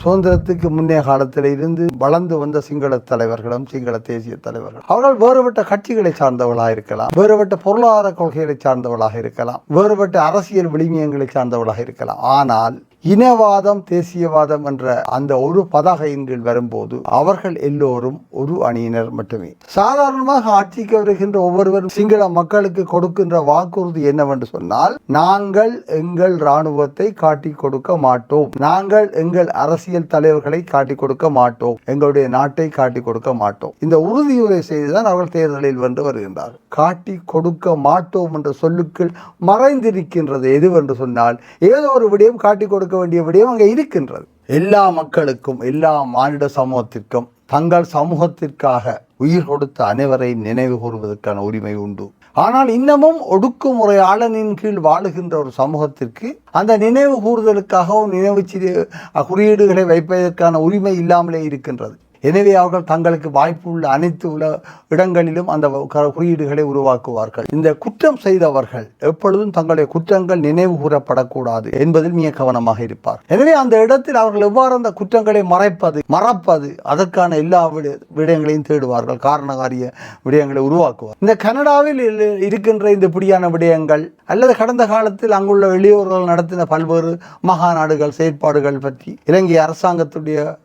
சுதந்திரத்துக்கு முன்னைய காலத்தில் இருந்து வளர்ந்து வந்த சிங்கள தலைவர்களும் சிங்கள தேசிய தலைவர்கள் அவர்கள் வேறுபட்ட கட்சிகளை சார்ந்தவர்களாக இருக்கலாம், வேறுபட்ட பொருளாதார கொள்கைகளை சார்ந்தவர்களாக இருக்கலாம், வேறுபட்ட அரசியல் விளிமியங்களை சார்ந்தவர்களாக இருக்கலாம். ஆனால் இனவாதம் தேசியவாதம் என்ற அந்த ஒரு பதாகையின் கீழ் வரும்போது அவர்கள் எல்லோரும் ஒரு அணியினர் மட்டுமே. சாதாரணமாக ஆட்சிக்கு வருகின்ற ஒவ்வொருவரும் சிங்கள மக்களுக்கு கொடுக்கின்ற வாக்குறுதி என்னவென்று சொன்னால், நாங்கள் எங்கள் இராணுவத்தை காட்டி கொடுக்க மாட்டோம், நாங்கள் எங்கள் அரசியல் தலைவர்களை காட்டி கொடுக்க மாட்டோம், எங்களுடைய நாட்டை காட்டி கொடுக்க மாட்டோம். இந்த உறுதியுரை செய்துதான் அவர்கள் தேர்தலில் வென்று வருகின்றார்கள். காட்டி கொடுக்க மாட்டோம் என்ற சொல்லுக்குள் மறைந்திருக்கின்றது எதுவென்று சொன்னால், ஏதோ ஒரு விடயம் காட்டி கொடுக்க வேண்டிய விடயம் அங்கே இருக்கின்றது. எல்லா மக்களுக்கும் எல்லா மானிட சமூகத்திற்கும் தங்கள் சமூகத்திற்காக உயிர் கொடுத்த அனைவரை நினைவு கூறுவதற்கான உரிமை உண்டு. ஆனால் இன்னமும் ஒடுக்குமுறையாளனின் கீழ் வாழுகின்ற ஒரு சமூகத்திற்கு அந்த நினைவு கூறுதலுக்காகவும் நினைவு குறியீடுகளை வைப்பதற்கான உரிமை இல்லாமலே இருக்கின்றது. எனவே அவர்கள் தங்களுக்கு வாய்ப்புள்ள அனைத்து இடங்களிலும் அந்த குறியீடுகளை உருவாக்குவார்கள். இந்த குற்றம் செய்தவர்கள் எப்பொழுதும் தங்களுடைய குற்றங்கள் நினைவு கூறப்படக்கூடாது என்பதில் மிக கவனமாக இருப்பார். எனவே அந்த இடத்தில் அவர்கள் எவ்வாறு அந்த குற்றங்களை மறப்பது அதற்கான எல்லா விடயங்களையும் தேடுவார்கள், காரணகாரிய விடயங்களை உருவாக்குவார். இந்த கனடாவில் இருக்கின்ற இந்த இப்படியான விடயங்கள் அல்லது கடந்த காலத்தில் அங்குள்ள வெளியோர்கள் நடத்தின பல்வேறு மகாநாடுகள் செயற்பாடுகள் பற்றி இலங்கை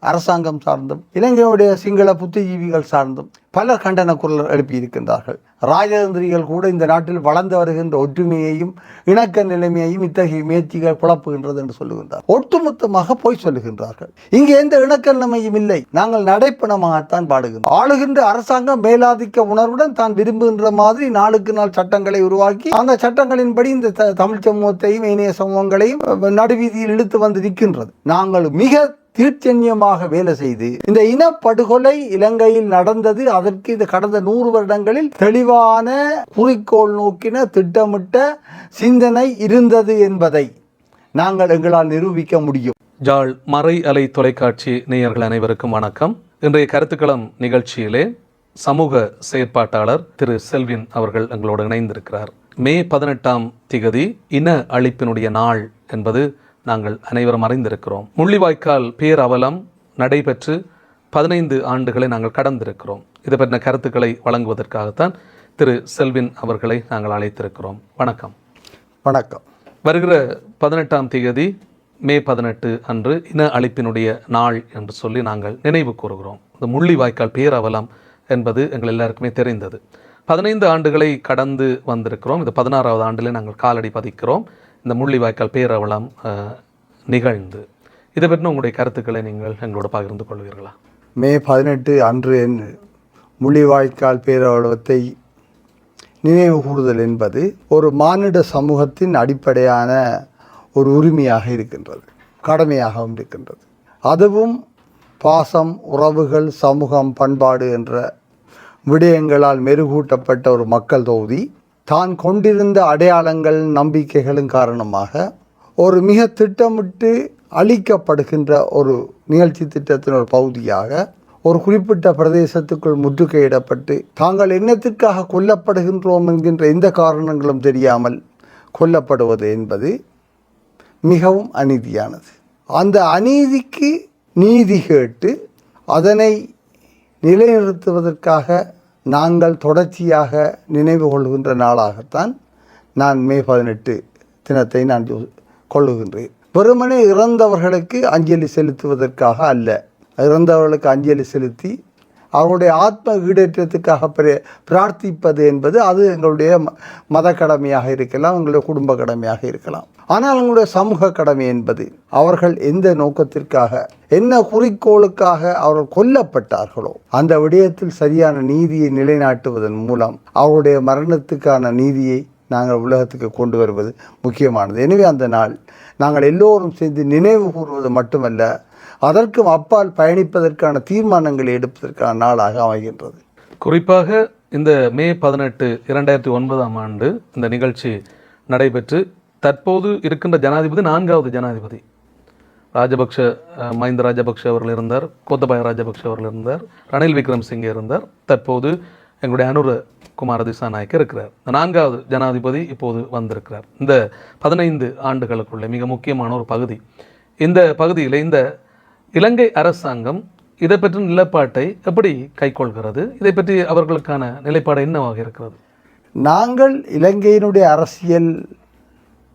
அரசாங்கம் சார்ந்தும் இலங்கை சிங்கள புத்திஜீவிகள் சார்ந்தும் பலர் கண்டன குரல் எழுப்பியிருக்கின்றார்கள். ராஜதந்திரிகள் கூட இந்த நாட்டில் வளர்ந்து வருகின்ற ஒற்றுமையையும் இணக்க நிலைமையையும் இத்தகைய முயற்சிகள் குழப்புகின்றது என்று சொல்லுகின்றார். ஒட்டுமொத்தமாக போய் சொல்லுகின்றார்கள். இங்கே எந்த இணக்க நிலைமையும் இல்லை, நாங்கள் நடைப்பணமாகத்தான் பாடுகின்றோம். ஆளுகின்ற அரசாங்கம் மேலாதிக்க உணர்வுடன் தான் விரும்புகின்ற மாதிரி நாளுக்கு நாள் சட்டங்களை உருவாக்கி அந்த சட்டங்களின்படி இந்த தமிழ் சமூகத்தையும் ஏனைய சமூகங்களையும் நடுவீதியில் இழுத்து வந்து நிற்கின்றது. நாங்கள் மிக தீர்ச்சன்யமாக வேலை செய்து இந்த இனப்படுகொலை இலங்கையில் நடந்தது, அதற்கு இந்த கடந்த 100 வருடங்களில் தெளிவான குறிக்கோள் நோக்கின திட்டமிட்ட சிந்தனை இருந்தது என்பதை நாங்கள் எங்களால் நிரூபிக்க முடியும். ஜாழ் மறை அலை தொலைக்காட்சி நேயர்கள் அனைவருக்கும் வணக்கம். இன்றைய கருத்துக்களம் நிகழ்ச்சியிலே சமூக செயற்பாட்டாளர் திரு செல்வின் அவர்கள் எங்களோடு இணைந்திருக்கிறார். மே 18 இன அழிப்பினுடைய நாள் என்பது நாங்கள் அனைவரும் அறிந்திருக்கிறோம். முள்ளிவாய்க்கால் பேரவலம் நடைபெற்று 15 ஆண்டுகளை நாங்கள் கடந்திருக்கிறோம். இதை பற்றின கருத்துக்களை வழங்குவதற்காகத்தான் திரு செல்வின் அவர்களை நாங்கள் அழைத்திருக்கிறோம். வணக்கம். வணக்கம். வருகிற 18 மே 18 அன்று இன அழிப்பினுடைய நாள் என்று சொல்லி நாங்கள் நினைவு கூறுகிறோம். இந்த முள்ளிவாய்க்கால் பேரவலம் என்பது எங்கள் எல்லாருக்குமே தெரிந்தது. 15 ஆண்டுகளை கடந்து வந்திருக்கிறோம். இது 16வது ஆண்டிலே நாங்கள் காலடி பதிக்கிறோம். இந்த முள்ளிவாய்க்கால் பேரவலம் நிகழ்ந்து இதை பற்றி உங்களுடைய கருத்துக்களை நீங்கள் எங்களோட பகிர்ந்து கொள்வீர்களா? மே 18 அன்று முள்ளிவாய்க்கால் பேரவலத்தை நினைவு கூறுதல் என்பது ஒரு மானிட சமூகத்தின் அடிப்படையான ஒரு உரிமையாக இருக்கின்றது, கடமையாகவும் இருக்கின்றது. அதுவும் பாசம், உறவுகள், சமூகம், பண்பாடு என்ற விடயங்களால் மெருகூட்டப்பட்ட ஒரு மக்கள் தொகுதி தான் கொண்டிருந்த அடையாளங்கள் நம்பிக்கைகளும் காரணமாக ஒரு மிக திட்டமிட்டு அளிக்கப்படுகின்ற ஒரு நிகழ்ச்சி திட்டத்தின் ஒரு பகுதியாக ஒரு குறிப்பிட்ட பிரதேசத்துக்குள் முற்றுகையிடப்பட்டு தாங்கள் என்னத்திற்காக கொல்லப்படுகின்றோம் என்கின்ற எந்த காரணங்களும் தெரியாமல் கொல்லப்படுவது என்பது மிகவும் அநீதியானது. அந்த அநீதிக்கு நீதி கேட்டு அதனை நிலைநிறுத்துவதற்காக நாங்கள் தொடர்ச்சியாக நினைவு கொள்கின்ற நாளாகத்தான் நான் மே 18 தினத்தை நான் கொள்ளுகின்றேன். வெறுமனே இறந்தவர்களுக்கு அஞ்சலி செலுத்துவதற்காக அல்ல, இறந்தவர்களுக்கு அஞ்சலி செலுத்தி அவர்களுடைய ஆத்ம ஈடேற்றத்துக்காக பிரார்த்திப்பது என்பது அது எங்களுடைய மத கடமையாக இருக்கலாம், எங்களுடைய குடும்ப கடமையாக இருக்கலாம். ஆனால் எங்களுடைய சமூக கடமை என்பது அவர்கள் எந்த நோக்கத்திற்காக என்ன குறிக்கோளுக்காக அவர்கள் கொல்லப்பட்டார்களோ அந்த விடயத்தில் சரியான நீதியை நிலைநாட்டுவதன் மூலம் அவருடைய மரணத்துக்கான நீதியை நாங்கள் உலகத்துக்கு கொண்டு வருவது முக்கியமானது. எனவே அந்த நாள் நாங்கள் எல்லோரும் சேர்ந்து நினைவு கூறுவது மட்டுமல்ல, அதற்கும் அப்பால் பயணிப்பதற்கான தீர்மானங்களை எடுப்பதற்கான நாளாக அமைகின்றது. குறிப்பாக இந்த மே 18 2009ஆம் ஆண்டு இந்த நிகழ்ச்சி நடைபெற்று தற்போது இருக்கின்ற ஜனாதிபதி 4வது ஜனாதிபதி மஹிந்த ராஜபக்ஷ அவர்கள் இருந்தார், கோத்தபாய ராஜபக்ஷ அவர்கள் இருந்தார், ரணில் விக்ரமசிங்கே இருந்தார், தற்போது எங்களுடைய அனுர குமார திசாநாயக்க இருக்கிறார். 4வது ஜனாதிபதி இப்போது வந்திருக்கிறார். இந்த 15 ஆண்டுகளுக்குள்ள மிக முக்கியமான ஒரு பகுதி. இந்த பகுதியில் இந்த இலங்கை அரசாங்கம் இதை பற்றி நிலைப்பாட்டை எப்படி கைக்கொள்கிறது? இதை பற்றி அவர்களுக்கான நிலைப்பாடு என்னவாக இருக்கிறது? நாங்கள் இலங்கையினுடைய அரசியல்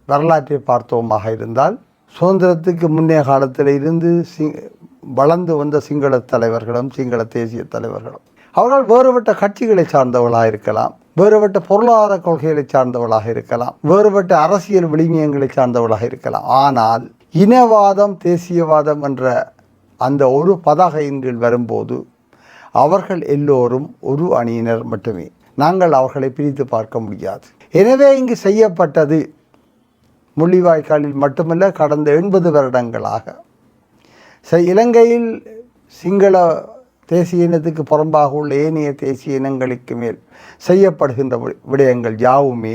வரலாற்றை பார்த்தோமாக இருந்தால், சுதந்திரத்துக்கு முன்னைய காலத்தில் இருந்து வளர்ந்து வந்த சிங்கள தலைவர்களும் சிங்கள தேசிய தலைவர்களும் அவர்கள் வேறுபட்ட கட்சிகளை சார்ந்தவர்களாக இருக்கலாம், வேறுபட்ட பொருளாதார கொள்கைகளை சார்ந்தவர்களாக இருக்கலாம், வேறுபட்ட அரசியல் விளிமியங்களை சார்ந்தவர்களாக இருக்கலாம். ஆனால் இனவாதம் தேசியவாதம் என்ற அந்த ஒரு பதாகையின் கீழ் வரும்போது அவர்கள் எல்லோரும் ஒரு அணியினர் மட்டுமே. நாங்கள் அவர்களை பிரித்து பார்க்க முடியாது. எனவே இங்கு செய்யப்பட்டது முள்ளிவாய்க்காலில் மட்டுமல்ல, கடந்த 80 வருடங்களாக இலங்கையில் சிங்கள தேசிய இனத்துக்கு புறம்பாக உள்ள ஏனைய தேசிய இனங்களுக்கு மேல் செய்யப்படுகின்ற விடயங்கள் யாவுமே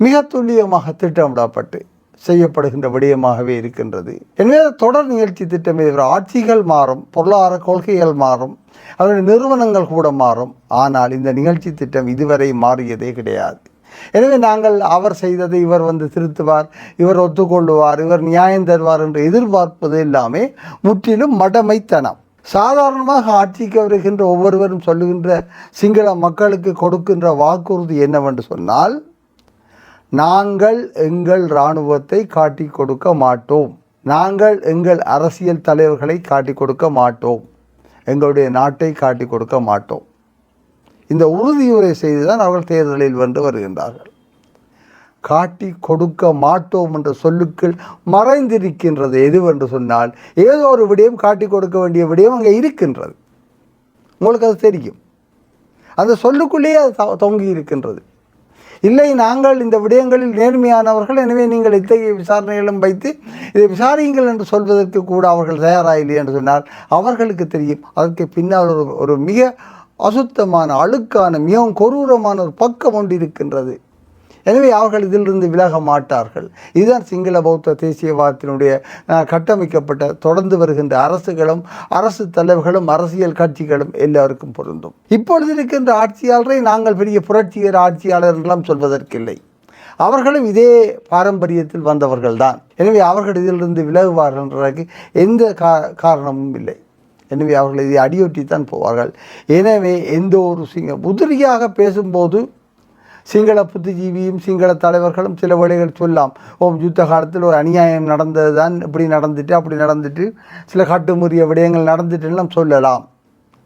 மிக துல்லியமாக திட்டமிடப்பட்டு செய்யப்படுகின்ற விடயமாகவே இருக்கின்றது. எனவே தொடர் நிகழ்ச்சி திட்டமே ஆட்சிகள் மாறும், பொருளாதார கொள்கைகள் மாறும், அவருடைய நிறுவனங்கள் கூட மாறும். ஆனால் இந்த நிகழ்ச்சி திட்டம் இதுவரை மாறியதே கிடையாது. எனவே நாங்கள் அவர் செய்ததை இவர் திருத்துவார், இவர் ஒத்துக்கொள்ளுவார், இவர் நியாயம் தருவார் என்று எதிர்பார்ப்பது எல்லாமே முற்றிலும் மடமைத்தனம். சாதாரணமாக ஆட்சிக்கு வருகின்ற ஒவ்வொருவரும் சொல்லுகின்ற சிங்கள மக்களுக்கு கொடுக்கின்ற வாக்குறுதி என்னவென்று சொன்னால், நாங்கள் எங்கள் இராணுவத்தை காட்டி கொடுக்க மாட்டோம், நாங்கள் எங்கள் அரசியல் தலைவர்களை காட்டி கொடுக்க மாட்டோம், எங்களுடைய நாட்டை காட்டி கொடுக்க மாட்டோம். இந்த உறுதியுரை செய்துதான் அவர்கள் தேர்தலில் வென்று வருகின்றார்கள். காட்டி கொடுக்க மாட்டோம் என்ற சொல்லுக்குள் மறைந்திருக்கின்றது எதுவென்று சொன்னால், ஏதோ ஒரு விடயம் காட்டி கொடுக்க வேண்டிய விடயம் அங்கே இருக்கின்றது. உங்களுக்கு அது தெரியும். அந்த சொல்லுக்குள்ளேயே அது தொங்கி இருக்கின்றது. இல்லை, நாங்கள் இந்த விடயங்களில் நேர்மையானவர்கள், எனவே நீங்கள் இத்தகைய விசாரணைகளும் வைத்து இதை விசாரியுங்கள் என்று சொல்வதற்கு கூட அவர்கள் தயாராகவில்லை என்று சொன்னால் அவர்களுக்கு தெரியும் அதற்கு பின்னால் ஒரு மிக அசுத்தமான, அழுக்கான, மிகவும் கொடூரமான ஒரு பக்கம் ஒன்று இருக்கின்றது. எனவே அவர்கள் இதிலிருந்து விலக மாட்டார்கள். இதுதான் சிங்கள பௌத்த தேசியவாதத்தினுடைய கட்டமைக்கப்பட்ட தொடர்ந்து வருகின்ற அரசுகளும் அரசு தலைவர்களும் அரசியல் கட்சிகளும் எல்லாருக்கும் பொருந்தும். இப்பொழுது இருக்கின்ற ஆட்சியாளரை நாங்கள் பெரிய புரட்சிகர ஆட்சியாளர் என்றெல்லாம் சொல்வதற்கில்லை. அவர்களும் இதே பாரம்பரியத்தில் வந்தவர்கள்தான். எனவே அவர்கள் இதிலிருந்து விலகுவார்கள் என்றதற்கு எந்த காரணமும் இல்லை. எனவே அவர்கள் இதை அடியொட்டித்தான் போவார்கள். எனவே எந்த ஒரு உதிரியாக பேசும்போது சிங்கள புத்திஜீவியும் சிங்கள தலைவர்களும் சில வேளைகள் சொல்லலாம், யுத்த காலத்தில் ஒரு அநியாயம் நடந்தது தான், இப்படி நடந்துட்டு அப்படி நடந்துட்டு சில கட்டுமுறிய விடயங்கள் நடந்துட்டுலாம் சொல்லலாம்.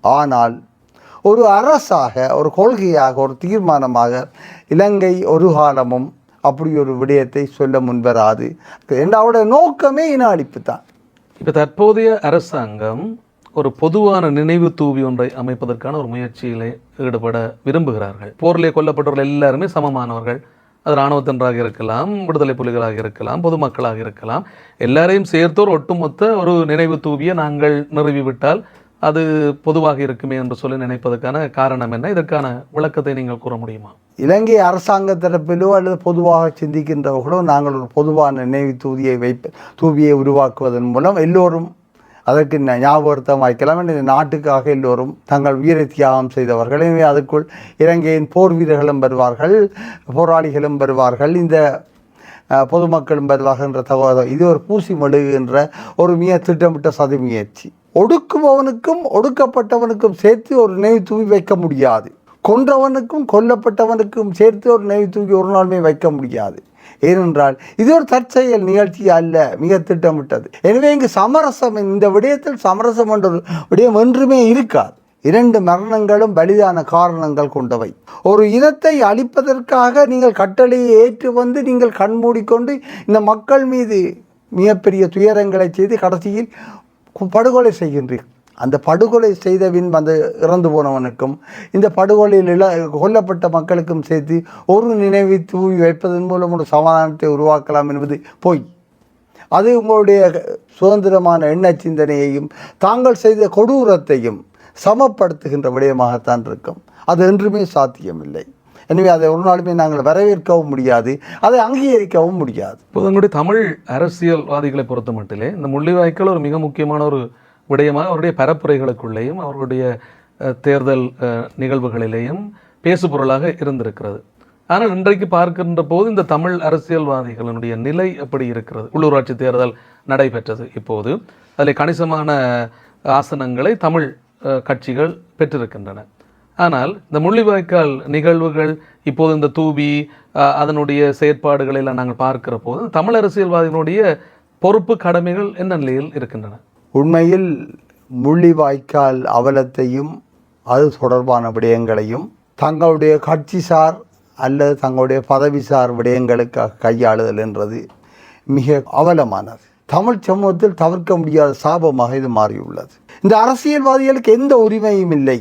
ஆனால் ஒரு அரசாக, ஒரு கொள்கையாக, ஒரு தீர்மானமாக இலங்கை ஒரு காலமும் அப்படி ஒரு விடயத்தை சொல்ல முன்வராது. அவருடைய நோக்கமே இன அழிப்பு தான். இப்போ தற்போதைய அரசாங்கம் ஒரு பொதுவான நினைவு தூவி ஒன்றை அமைப்பதற்கான ஒரு முயற்சியிலே ஈடுபட விரும்புகிறார்கள். போரிலே கொல்லப்பட்டவர்கள் எல்லாருமே சமமானவர்கள். அது இராணுவத்தினராக இருக்கலாம், விடுதலை புலிகளாக இருக்கலாம், பொதுமக்களாக இருக்கலாம். எல்லாரையும் சேர்த்தோர் ஒட்டுமொத்த ஒரு நினைவு தூவியை நாங்கள் நிறுவிவிட்டால் அது பொதுவாக இருக்குமே என்று சொல்லி நினைப்பதற்கான காரணம் என்ன? இதற்கான விளக்கத்தை நீங்கள் கூற முடியுமா? இலங்கை அரசாங்க தரப்பிலோ அல்லது பொதுவாக சிந்திக்கின்றவர்களோ நாங்கள் ஒரு பொதுவான நினைவு தூவியை உருவாக்குவதன் மூலம் எல்லோரும் அதற்கு ஞாபகத்தை வைக்கலாம். இந்த நாட்டுக்காக எல்லோரும் தங்கள் வீர தியாகம் செய்தவர்கள். எனவே அதுக்குள் இலங்கையின் போர் வீரர்களும் வருவார்கள், போராளிகளும் வருவார்கள், இந்த பொதுமக்களும் வருவார்கள் என்ற தகவல். இது ஒரு பூசி மழுகுகின்ற ஒரு மிக திட்டமிட்ட சதி முயற்சி. ஒடுக்குபவனுக்கும் ஒடுக்கப்பட்டவனுக்கும் சேர்த்து ஒரு நினைவு தூவி வைக்க முடியாது. கொன்றவனுக்கும் கொல்லப்பட்டவனுக்கும் சேர்த்து ஒரு நினைவு தூவி ஒரு நாளுமே வைக்க முடியாது. ஏனென்றால் இது ஒரு தற்செயல் நிகழ்ச்சி அல்ல, மிக திட்டமிட்டது. எனவே இங்கு சமரசம், இந்த விடயத்தில் சமரசம் என்ற விடயம் ஒன்றுமே இருக்காது. 2 மரணங்களும் பலிதான காரணங்கள் கொண்டவை. ஒரு இனத்தை அழிப்பதற்காக நீங்கள் கட்டளையை ஏற்று நீங்கள் கண்மூடிக்கொண்டு இந்த மக்கள் மீது மிகப்பெரிய துயரங்களை செய்து கடைசியில் படுகொலை செய்கின்றீர்கள். அந்த படுகொலை செய்தவின் இறந்து போனவனுக்கும் இந்த படுகொலையில் கொல்லப்பட்ட மக்களுக்கும் சேர்த்து ஒரு நினைவை தூவி வைப்பதன் மூலம் ஒரு சமாதானத்தை உருவாக்கலாம் என்பது பொய். அது உங்களுடைய சுதந்திரமான எண்ண சிந்தனையையும் தாங்கள் செய்த கொடூரத்தையும் சமப்படுத்துகின்ற விடயமாகத்தான் இருக்கும். அது என்றுமே சாத்தியமில்லை. எனவே அதை ஒரு நாளுமே நாங்கள் வரவேற்கவும் முடியாது, அதை அங்கீகரிக்கவும் முடியாது. இப்போ எங்களுடைய தமிழ் அரசியல்வாதிகளை பொறுத்த மட்டிலே இந்த முள்ளிவாய்க்கால் ஒரு மிக முக்கியமான ஒரு விடயமாக அவருடைய பரப்புரைகளுக்குள்ளேயும் அவருடைய தேர்தல் நிகழ்வுகளிலேயும் பேசுபொருளாக இருந்திருக்கிறது. ஆனால் இன்றைக்கு பார்க்கின்ற போது இந்த தமிழ் அரசியல்வாதிகளினுடைய நிலை எப்படி இருக்கிறது? உள்ளூராட்சி தேர்தல் நடைபெற்றது இப்போது, அதில் கணிசமான ஆசனங்களை தமிழ் கட்சிகள் பெற்றிருக்கின்றன. ஆனால் இந்த முள்ளிவாய்க்கால் நிகழ்வுகள் இப்போது இந்த தூபி அதனுடைய செயற்பாடுகளை எல்லாம் நாங்கள் பார்க்கிற போது தமிழ் அரசியல்வாதிகளுடைய பொறுப்பு கடமைகள் என்ன நிலையில் இருக்கின்றன? உண்மையில் முள்ளிவாய்க்கால் அவலத்தையும் அது தொடர்பான விடயங்களையும் தங்களுடைய கட்சிசார் அல்லது தங்களுடைய பதவிசார் விடயங்களுக்காக கையாளுதல் என்றது மிக அவலமானது. தமிழ் சமூகத்தில் தவிர்க்க முடியாத சாபமாக இது மாறியுள்ளது. இந்த அரசியல்வாதிகளுக்கு எந்த உரிமையும் இல்லை.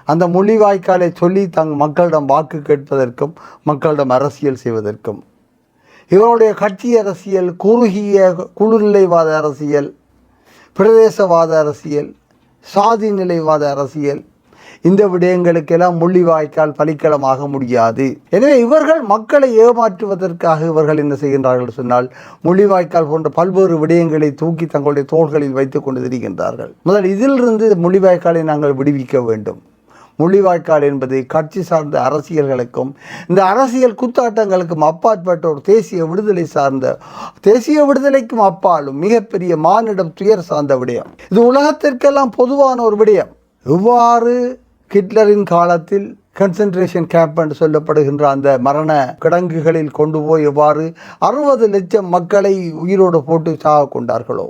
அந்த முள்ளிவாய்க்காலை சொல்லி மக்களிடம் வாக்கு கேட்பதற்கும் மக்களிடம் அரசியல் செய்வதற்கும். இவருடைய கட்சி அரசியல், குறுகிய குழுநிலைவாத அரசியல், பிரதேசவாத அரசியல், சாதி நிலைவாத அரசியல், இந்த விடயங்களுக்கெல்லாம் முள்ளிவாய்க்கால் பலிக்களமாக முடியாது. எனவே இவர்கள் மக்களை ஏமாற்றுவதற்காக இவர்கள் என்ன செய்கின்றார்கள் சொன்னால், முள்ளிவாய்க்கால் போன்ற பல்வேறு விடயங்களை தூக்கி தங்களுடைய தோள்களில் வைத்துக் கொண்டு திரிகின்றார்கள். முதல் இதிலிருந்து முள்ளிவாய்க்காலை நாங்கள் விடுவிக்க வேண்டும். முள்ளிவாய்க்கால் என்பது கட்சி சார்ந்த அரசியல்களுக்கும் இந்த அரசியல் குத்தாட்டங்களுக்கும் அப்பாற்பட்ட ஒரு தேசிய விடுதலை சார்ந்த, தேசிய விடுதலைக்கும் அப்பாலும் மிகப்பெரிய மானிடம் துயர் சார்ந்த விடயம். இது உலகத்திற்கெல்லாம் பொதுவான ஒரு விடயம். இவ்வாறு ஹிட்லரின் காலத்தில் கன்சன்ட்ரேஷன் கேம்ப் என்று சொல்லப்படுகின்ற அந்த மரண கிடங்குகளில் கொண்டு போய் எவ்வாறு 60 லட்சம் மக்களை உயிரோடு போட்டு சாக கொண்டார்களோ,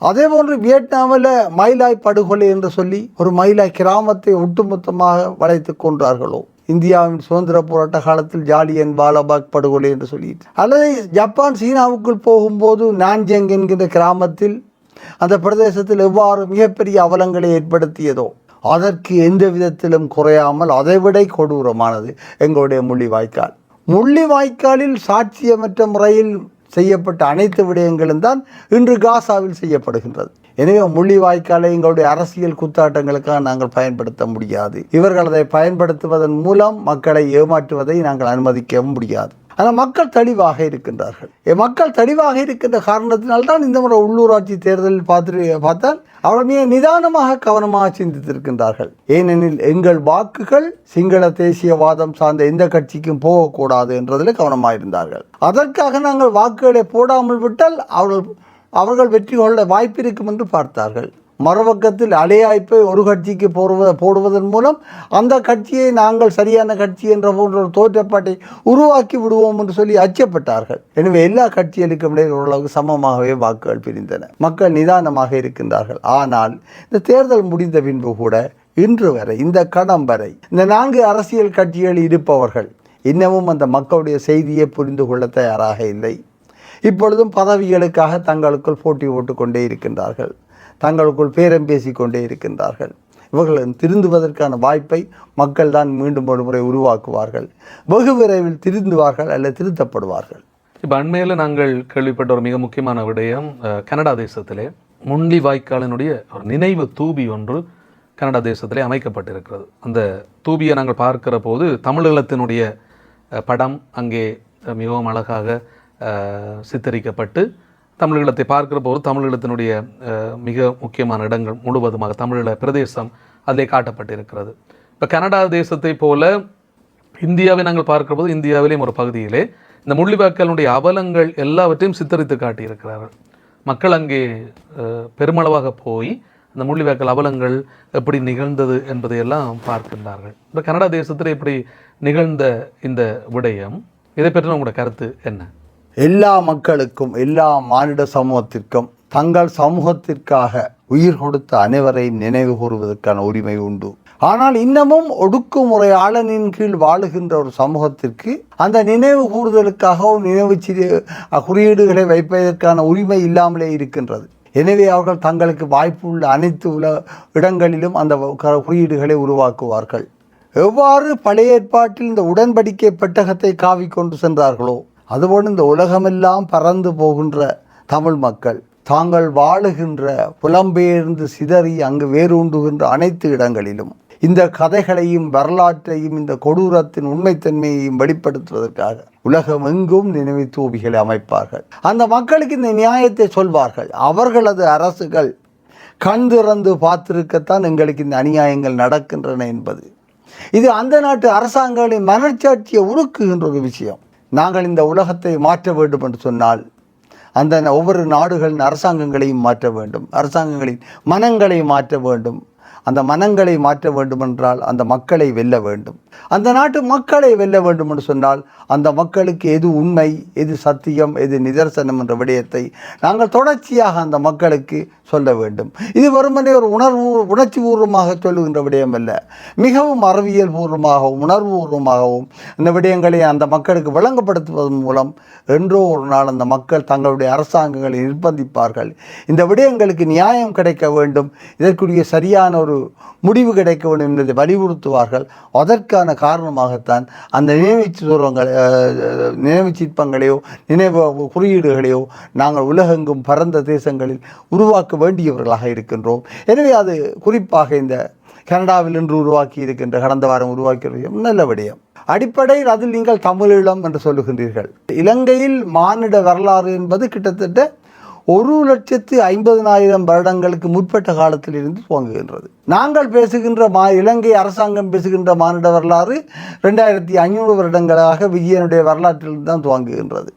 அதே போன்று வியட்நாமில் மயிலாய் படுகொலை என்று சொல்லி ஒரு மயிலாய் கிராமத்தை ஒட்டுமொத்தமாக வளைத்து கொண்டார்களோ, இந்தியாவின் சுதந்திர போராட்ட காலத்தில் ஜாலியன் வாலாபாக் படுகொலை என்று சொல்லிட்டு, அல்லது ஜப்பான் சீனாவுக்குள் போகும்போது நான்ஜிங் என்கின்ற கிராமத்தில் அந்த பிரதேசத்தில் எவ்வாறு மிகப்பெரிய அவலங்களை ஏற்படுத்தியதோ, அதற்கு எந்த விதத்திலும் குறையாமல் அதைவிட கொடூரமானது எங்களுடைய முள்ளிவாய்க்கால். முள்ளிவாய்க்காலில் சாட்சியமற்ற முறையில் செய்யப்பட்ட அனைத்து விடயங்களும் தான் இன்று காசாவில் செய்யப்படுகின்றது. எனவே முள்ளிவாய்க்காலை எங்களுடைய அரசியல் குத்தாட்டங்களுக்காக நாங்கள் பயன்படுத்த முடியாது. இவர்கள் அதை பயன்படுத்துவதன் மூலம் மக்களை ஏமாற்றுவதை நாங்கள் அனுமதிக்கவும் முடியாது. ஆனால் மக்கள் தெளிவாக இருக்கின்றார்கள். மக்கள் தெளிவாக இருக்கின்ற காரணத்தினால்தான் இந்த முறை உள்ளூராட்சி தேர்தலில் பார்த்தால் அவர்கள் மிக நிதானமாக கவனமாக சிந்தித்திருக்கின்றார்கள். ஏனெனில் எங்கள் வாக்குகள் சிங்கள தேசியவாதம் சார்ந்த எந்த கட்சிக்கும் போகக்கூடாது என்றதில் கவனமாக இருந்தார்கள். அதற்காக நாங்கள் வாக்குகளை போடாமல் விட்டால் அவர்கள் வெற்றி கொள்ள வாய்ப்பு இருக்கும் என்று பார்த்தார்கள். மறுபக்கத்தில் அலையாய்ப்பை ஒரு கட்சிக்கு போடுவதன் மூலம் அந்த கட்சியை நாங்கள் சரியான கட்சி என்ற போன்ற ஒரு தோற்றப்பாட்டை உருவாக்கி விடுவோம் என்று சொல்லி அச்சப்பட்டார்கள். எனவே எல்லா கட்சிகளுக்கும் இடையில் ஓரளவுக்கு சமமாகவே வாக்குகள் பிரிந்தன. மக்கள் நிதானமாக இருக்கின்றார்கள். ஆனால் இந்த தேர்தல் முடிந்த பின்பு கூட இன்று வரை, இந்த கணம் வரை, இந்த 4 அரசியல் கட்சிகள் இருப்பவர்கள் இன்னமும் அந்த மக்களுடைய செய்தியை புரிந்து கொள்ள தயாராக இல்லை. இப்பொழுதும் பதவிகளுக்காக தங்களுக்குள் போட்டி போட்டுக்கொண்டே இருக்கின்றார்கள். தங்களுக்குள் பேரம் பேசிக்கொண்டே இருக்கின்றார்கள். இவர்கள் திருந்துவதற்கான வாய்ப்பை மக்கள் தான் மீண்டும் ஒரு முறை உருவாக்குவார்கள். வெகு விரைவில் திருந்துவார்கள் அல்லது திருத்தப்படுவார்கள். இப்போ அண்மையில் நாங்கள் கேள்விப்பட்ட ஒரு மிக முக்கியமான விடயம், கனடா தேசத்திலே முள்ளிவாய்க்காலினுடைய ஒரு நினைவு தூபி ஒன்று கனடா தேசத்திலே அமைக்கப்பட்டிருக்கிறது. அந்த தூபியை நாங்கள் பார்க்கிற போது தமிழீழத்தினுடைய படம் அங்கே மிகவும் அழகாக சித்தரிக்கப்பட்டு, தமிழீழத்தை பார்க்கிற போது தமிழீழத்தினுடைய மிக முக்கியமான இடங்கள் முழுவதுமாக தமிழீழ பிரதேசம் அதிலே காட்டப்பட்டிருக்கிறது. இப்போ கனடா தேசத்தை போல இந்தியாவை நாங்கள் பார்க்கிற போது இந்தியாவிலேயும் ஒரு பகுதியிலே இந்த முள்ளிவாய்க்காலினுடைய அவலங்கள் எல்லாவற்றையும் சித்தரித்து காட்டியிருக்கிறார்கள். மக்கள் அங்கே பெருமளவாக போய் அந்த முள்ளிவாய்க்கால் அவலங்கள் எப்படி நிகழ்ந்தது என்பதையெல்லாம் பார்க்கின்றார்கள். இப்போ கனடா தேசத்தில் எப்படி நிகழ்ந்த இந்த விடயம், இதை பற்றி உங்களோட கருத்து என்ன? எல்லா மக்களுக்கும், எல்லா மானிட சமூகத்திற்கும் தங்கள் சமூகத்திற்காக உயிர் கொடுத்த அனைவரையும் நினைவு கூறுவதற்கான உரிமை உண்டு. ஆனால் இன்னமும் ஒடுக்குமுறையாளனின் கீழ் வாழுகின்ற ஒரு சமூகத்திற்கு அந்த நினைவு கூறுதலுக்காகவும் நினைவு குறியீடுகளை வைப்பதற்கான உரிமை இல்லாமலே இருக்கின்றது. எனவே அவர்கள் தங்களுக்கு வாய்ப்புள்ள அனைத்து இடங்களிலும் அந்த குறியீடுகளை உருவாக்குவார்கள். எவ்வாறு பழைய ஏற்பாட்டில் இந்த உடன்படிக்கை பெட்டகத்தை காவிக்கொண்டு சென்றார்களோ, அதுபோல் இந்த உலகமெல்லாம் பறந்து போகின்ற தமிழ் மக்கள் தாங்கள் வாழுகின்ற புலம்பெயர்ந்து சிதறி அங்கு வேரூண்டுகின்ற அனைத்து இடங்களிலும் இந்த கதைகளையும் வரலாற்றையும் இந்த கொடூரத்தின் உண்மைத்தன்மையையும் வெளிப்படுத்துவதற்காக உலகம் எங்கும் நினைவு தூபிகளை அமைப்பார்கள். அந்த மக்களுக்கு இந்த நியாயத்தை சொல்வார்கள். அவர்களது அரசுகள் கண் திறந்து பார்த்திருக்கத்தான் எங்களுக்கு இந்த அநியாயங்கள் நடக்கின்றன என்பது. இது அந்த நாட்டு அரசாங்கங்களின் மனச்சாட்சியை உருக்குகின்ற ஒரு விஷயம். நாங்கள் இந்த உலகத்தை மாற்ற வேண்டும் என்று சொன்னால் அந்த ஒவ்வொரு நாடுகளின் அரசாங்கங்களையும் மாற்ற வேண்டும், அரசாங்கங்களின் மனங்களை மாற்ற வேண்டும். அந்த மனங்களை மாற்ற வேண்டும் என்றால் அந்த மக்களை வெல்ல வேண்டும். அந்த நாட்டு மக்களை வெல்ல வேண்டும் என்று சொன்னால் அந்த மக்களுக்கு எது உண்மை, எது சத்தியம், எது நிதர்சனம் என்ற விடயத்தை நாங்கள் தொடர்ச்சியாக அந்த மக்களுக்கு சொல்ல வேண்டும். இது வெறுமனே ஒரு உணர்ச்சி பூர்வமாக சொல்லுகின்ற விடயம் அல்ல, மிகவும் அறிவியல் பூர்வமாகவும் உணர்வு பூர்வமாகவும் இந்த விடயங்களை அந்த மக்களுக்கு விளங்கப்படுத்துவதன் மூலம் என்றோ ஒரு நாள் அந்த மக்கள் தங்களுடைய அரசாங்கங்களை நிர்பந்திப்பார்கள். இந்த விடயங்களுக்கு நியாயம் கிடைக்க வேண்டும், இதற்குரிய சரியான ஒரு முடிவு கிடைக்க வேண்டும் என்பதை வலியுறுத்துவார்கள். அதற்கான காரணமாகத்தான் அந்த நினைவு சிற்பங்களையோ நினைவு குறியீடுகளையோ நாங்கள் உலகெங்கும் பரந்த தேசங்களில் உருவாக்க வேண்டியவர்களாக இருக்கின்றோம். எனவே அது குறிப்பாக இந்த கனடாவில் இன்று உருவாக்கி இருக்கின்ற, கடந்த வாரம் உருவாக்கிய நல்ல விடயம். அடிப்படையில் அதில் நீங்கள் தமிழீழம் என்று சொல்லுகின்றீர்கள். இலங்கையில் மானிட வரலாறு என்பது கிட்டத்தட்ட 1,50,000 வருடங்களுக்கு முற்பட்ட காலத்தில் இருந்து துவங்குகின்றது. நாங்கள் பேசுகின்ற இலங்கை அரசாங்கம் பேசுகின்ற மானிட வரலாறு 2500 வருடங்களாக விஜயனுடைய வரலாற்றில் தான் துவங்குகின்றது.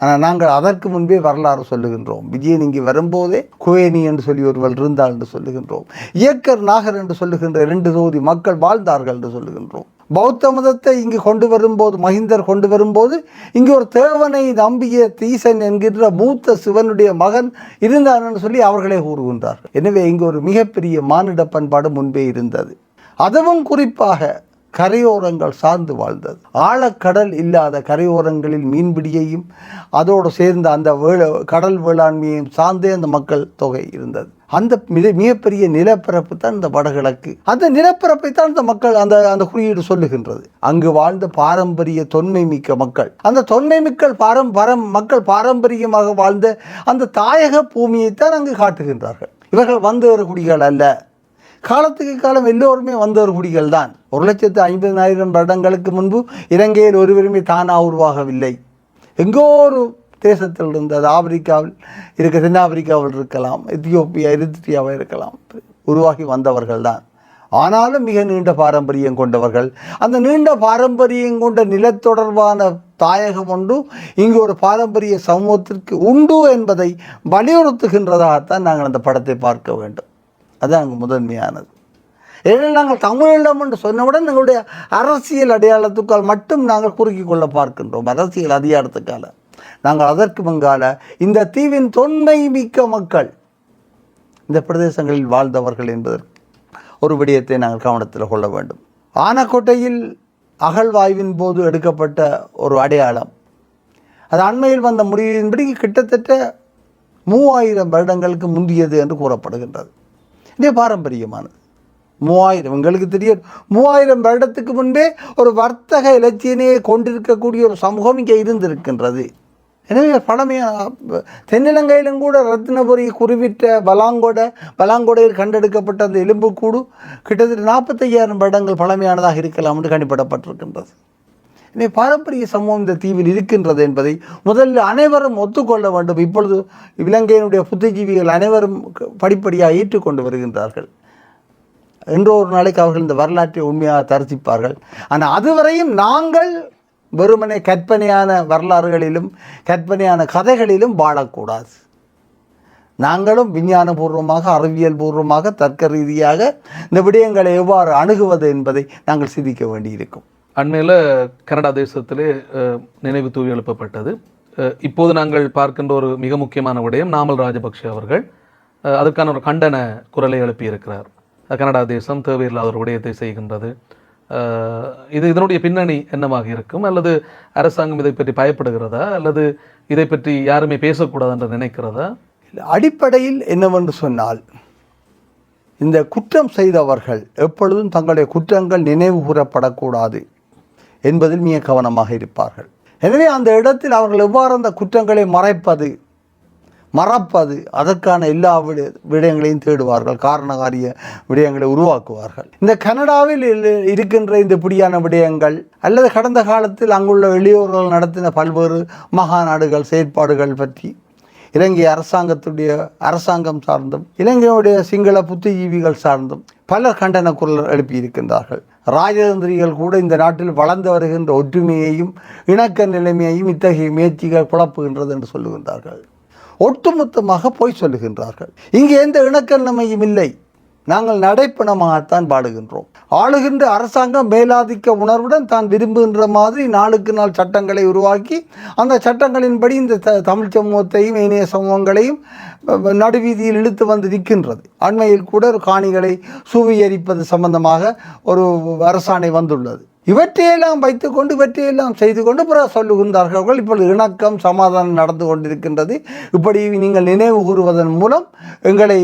ஆனால் நாங்கள் அதற்கு முன்பே வரலாறு சொல்லுகின்றோம். விஜயன் இங்கே வரும்போதே குவேனி என்று சொல்லி ஒருவர் இருந்தால் என்று சொல்லுகின்றோம். இயக்கர் நாகர் என்று சொல்லுகின்ற 2 தொகுதி மக்கள் வாழ்ந்தார்கள் என்று சொல்லுகின்றோம். பௌத்த மதத்தை இங்கு கொண்டு வரும்போது, மஹிந்தர் கொண்டு வரும்போது இங்கு ஒரு தேவனை நம்பிய தீசன் என்கின்ற மூத்த சிவனுடைய மகன் இருந்தான் என்று சொல்லி அவர்களே கூறுகின்றார்கள். எனவே இங்கு ஒரு மிகப்பெரிய மானிட பண்பாடு முன்பே இருந்தது. அதுவும் குறிப்பாக கரையோரங்கள் சார்ந்து வாழ்ந்தது. ஆழக்கடல் இல்லாத கரையோரங்களில் மீன்பிடியையும் அதோடு சேர்ந்த அந்த கடல் வேளாண்மையையும் சார்ந்தே அந்த மக்கள் தொகை இருந்தது. அந்த மிகப்பெரிய நிலப்பரப்பு தான் இந்த வடகிழக்கு. அந்த நிலப்பரப்பை தான் இந்த மக்கள் அந்த குறியீடு சொல்லுகின்றது. அங்கு வாழ்ந்த பாரம்பரிய தொன்மை மிக்க மக்கள், அந்த தொன்மை மிக்க மக்கள் பாரம்பரியமாக வாழ்ந்த அந்த தாயக பூமியைத்தான் அங்கு காட்டுகின்றார்கள். இவர்கள் வந்தவர் குடிகள் அல்ல, காலத்துக்கு காலம் எல்லோருமே வந்தவர் குடிகள் தான். 1,50,000 வருடங்களுக்கு முன்பு இலங்கையில் ஒருவருமே தானாக உருவாகவில்லை. எங்கோ ஒரு தேசத்தில் இருந்து, அது ஆப்பிரிக்காவில் இருக்க, தென்னாப்பிரிக்காவில் இருக்கலாம், எத்தியோப்பியா, எரித்ரியாவாக இருக்கலாம், உருவாகி வந்தவர்கள் தான். ஆனாலும் மிக நீண்ட பாரம்பரியம் கொண்டவர்கள். அந்த நீண்ட பாரம்பரியம் கொண்ட நிலத்தொடர்பான தாயகம் ஒன்று இங்கு ஒரு பாரம்பரிய சமூகத்திற்கு உண்டு என்பதை வலியுறுத்துகின்றதாகத்தான் நாங்கள் அந்த படத்தை பார்க்க வேண்டும். அதுதான் அங்கு முதன்மையானது. ஏனெனில் நாங்கள் தமிழீழம் என்று சொன்னவுடன் எங்களுடைய அரசியல் அடையாளத்துக்கால் மட்டும் நாங்கள் குறுக்கிக் கொள்ள பார்க்கின்றோம். அரசியல் அதிகாரத்துக்கால நாங்கள் அதற்கு முன்கால இந்த தீவின் தொன்மை மிக்க மக்கள், இந்த பிரதேசங்களில் வாழ்ந்தவர்கள் என்பதற்கு ஒரு விடயத்தை நாங்கள் கவனத்தில் கொள்ள வேண்டும். ஆனக்கோட்டையில் அகழ்வாய்வின் போது எடுக்கப்பட்ட ஒரு அடையாளம், அது அண்மையில் வந்த முடிவின்படி கிட்டத்தட்ட 3000 வருடங்களுக்கு முந்தியது என்று கூறப்படுகின்றது. இதே பாரம்பரியமானது. 3000, உங்களுக்கு தெரியும், 3000 வருடத்துக்கு முன்பே ஒரு வர்த்தக இலட்சியனையே கொண்டிருக்கக்கூடிய ஒரு சமூகம் இங்கே இருந்திருக்கின்றது. எனவே பழமையான தென்னிலங்கையிலும் கூட ரத்தினபுரி குறிப்பிட்ட பலாங்கொடையில் கண்டெடுக்கப்பட்ட அந்த எலும்புக்கூடு கிட்டத்தட்ட 45,000 வருடங்கள் பழமையானதாக இருக்கலாம் என்று கணிப்பிடப்பட்டிருக்கின்றது. எனவே பாரம்பரிய சமூகம் இந்த தீவில் இருக்கின்றது என்பதை முதலில் அனைவரும் ஒத்துக்கொள்ள வேண்டும். இப்பொழுது இலங்கையினுடைய புத்திஜீவிகள் அனைவரும் படிப்படியாக ஏற்றுக்கொண்டு வருகின்றார்கள். என்றோ ஒரு நாளைக்கு அவர்கள் இந்த வரலாற்றை உண்மையாக தரிசிப்பார்கள். ஆனால் அதுவரையும் நாங்கள் வெறுமனே கற்பனையான வரலாறுகளிலும் கற்பனையான கதைகளிலும் வாழக்கூடாது. நாங்களும் விஞ்ஞானபூர்வமாக, அறிவியல் பூர்வமாக, தர்க்க ரீதியாக இந்த விடயங்களை எவ்வாறு அணுகுவது என்பதை நாங்கள் சிந்திக்க வேண்டியிருக்கும். அண்மையில் கனடா தேசத்திலே நினைவு தூவி எழுப்பப்பட்டது. இப்போது நாங்கள் பார்க்கின்ற ஒரு மிக முக்கியமான விடயம், நாமல் ராஜபக்ஷ அவர்கள் அதற்கான ஒரு கண்டன குரலை எழுப்பியிருக்கிறார். கனடா தேசம் தேவையில்லாத ஒரு விடயத்தை செய்கின்றது. இதனுடைய பின்னணி என்னவாக இருக்கும்? அல்லது அரசாங்கம் இதை பற்றி பயப்படுகிறதா, அல்லது இதை பற்றி யாருமே பேசக்கூடாது என்று நினைக்கிறதா? அடிப்படையில் என்னவென்று சொன்னால், இந்த குற்றம் செய்தவர்கள் எப்பொழுதும் தங்களுடைய குற்றங்கள் நினைவு கூறப்படக்கூடாது என்பதில் மிக கவனமாக இருப்பார்கள். எனவே அந்த இடத்தில் அவர்கள் எவ்வாறு அந்த குற்றங்களை மறப்பது அதற்கான எல்லா விடயங்களையும் தேடுவார்கள், காரணகாரிய விடயங்களை உருவாக்குவார்கள். இந்த கனடாவில் இருக்கின்ற இந்த இப்படியான விடயங்கள் அல்லது கடந்த காலத்தில் அங்குள்ள இளையோர்கள் நடத்தின பல்வேறு மகாநாடுகள், செயற்பாடுகள் பற்றி இலங்கை அரசாங்கம் சார்ந்தும் இலங்கையுடைய சிங்கள புத்திஜீவிகள் சார்ந்தும் பலர் கண்டன குரல் எழுப்பியிருக்கின்றார்கள். ராஜதந்திரிகள் கூட இந்த நாட்டில் வளர்ந்து வருகின்ற ஒற்றுமையையும் இணக்க நிலைமையையும் இத்தகைய முயற்சிகள் குழப்புகின்றது என்று சொல்லுகின்றார்கள். ஒட்டுமொத்தமாக போய் சொல்லுகின்றார்கள். இங்கே எந்த இணக்க நிலைமையும் இல்லை. நாங்கள் நடைப்பணமாகத்தான் பாடுகின்றோம். ஆளுகின்ற அரசாங்கம் மேலாதிக்க உணர்வுடன் தான் விரும்புகின்ற மாதிரி நாளுக்கு நாள் சட்டங்களை உருவாக்கி அந்த சட்டங்களின்படி இந்த தமிழ் சமூகத்தையும் ஏனைய சமூகங்களையும் நடுவீதியில் இழுத்து வந்து நிற்கின்றது. அண்மையில் கூட ஒரு காணிகளை சுவீகரிப்பது சம்பந்தமாக ஒரு அரசாணை வந்துள்ளது. இவற்றையெல்லாம் வைத்துக்கொண்டு இவற்றையெல்லாம் செய்து கொண்டு பிறகு சொல்லுகின்றார்கள் இப்பொழுது இணக்கம் சமாதானம் நடந்து கொண்டிருக்கின்றது, இப்படி நீங்கள் நினைவு கூறுவதன் மூலம் எங்களை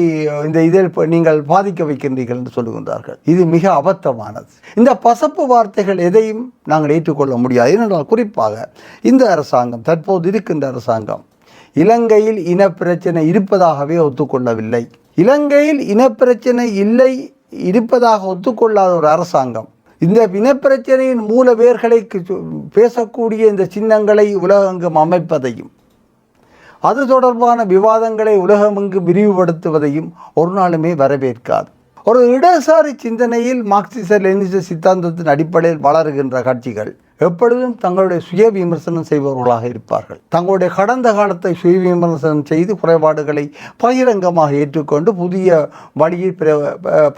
இந்த இதில் நீங்கள் பாதிக்க வைக்கின்றீர்கள் என்று சொல்லுகின்றார்கள். இது மிக அபத்தமானது. இந்த பசப்பு வார்த்தைகள் எதையும் நாங்கள் ஏற்றுக்கொள்ள முடியாது. ஏனென்றால் குறிப்பாக இந்த அரசாங்கம், தற்போது இருக்கின்ற அரசாங்கம், இலங்கையில் இனப்பிரச்சனை இருப்பதாகவே ஒத்துக்கொள்ளவில்லை. இலங்கையில் இனப்பிரச்சனை இல்லை இருப்பதாக ஒத்துக்கொள்ளாத ஒரு அரசாங்கம் இந்த இனப்பிரச்சனையின் மூல வேர்களை பேசக்கூடிய இந்த சின்னங்களை உலகெங்கும் அமைப்பதையும் அது தொடர்பான விவாதங்களை உலகமெங்கும் விரிவுபடுத்துவதையும் ஒரு நாளுமே வரவேற்காது. ஒரு இடதுசாரி சிந்தனையில் மார்க்சிச லெனினிச சித்தாந்தத்தின் அடிப்படையில் வளருகின்ற கட்சிகள் எப்பொழுதும் தங்களுடைய சுய விமர்சனம் செய்பவர்களாக இருப்பார்கள். தங்களுடைய கடந்த காலத்தை சுய விமர்சனம் செய்து குறைபாடுகளை பகிரங்கமாக ஏற்றுக்கொண்டு புதிய வழியில்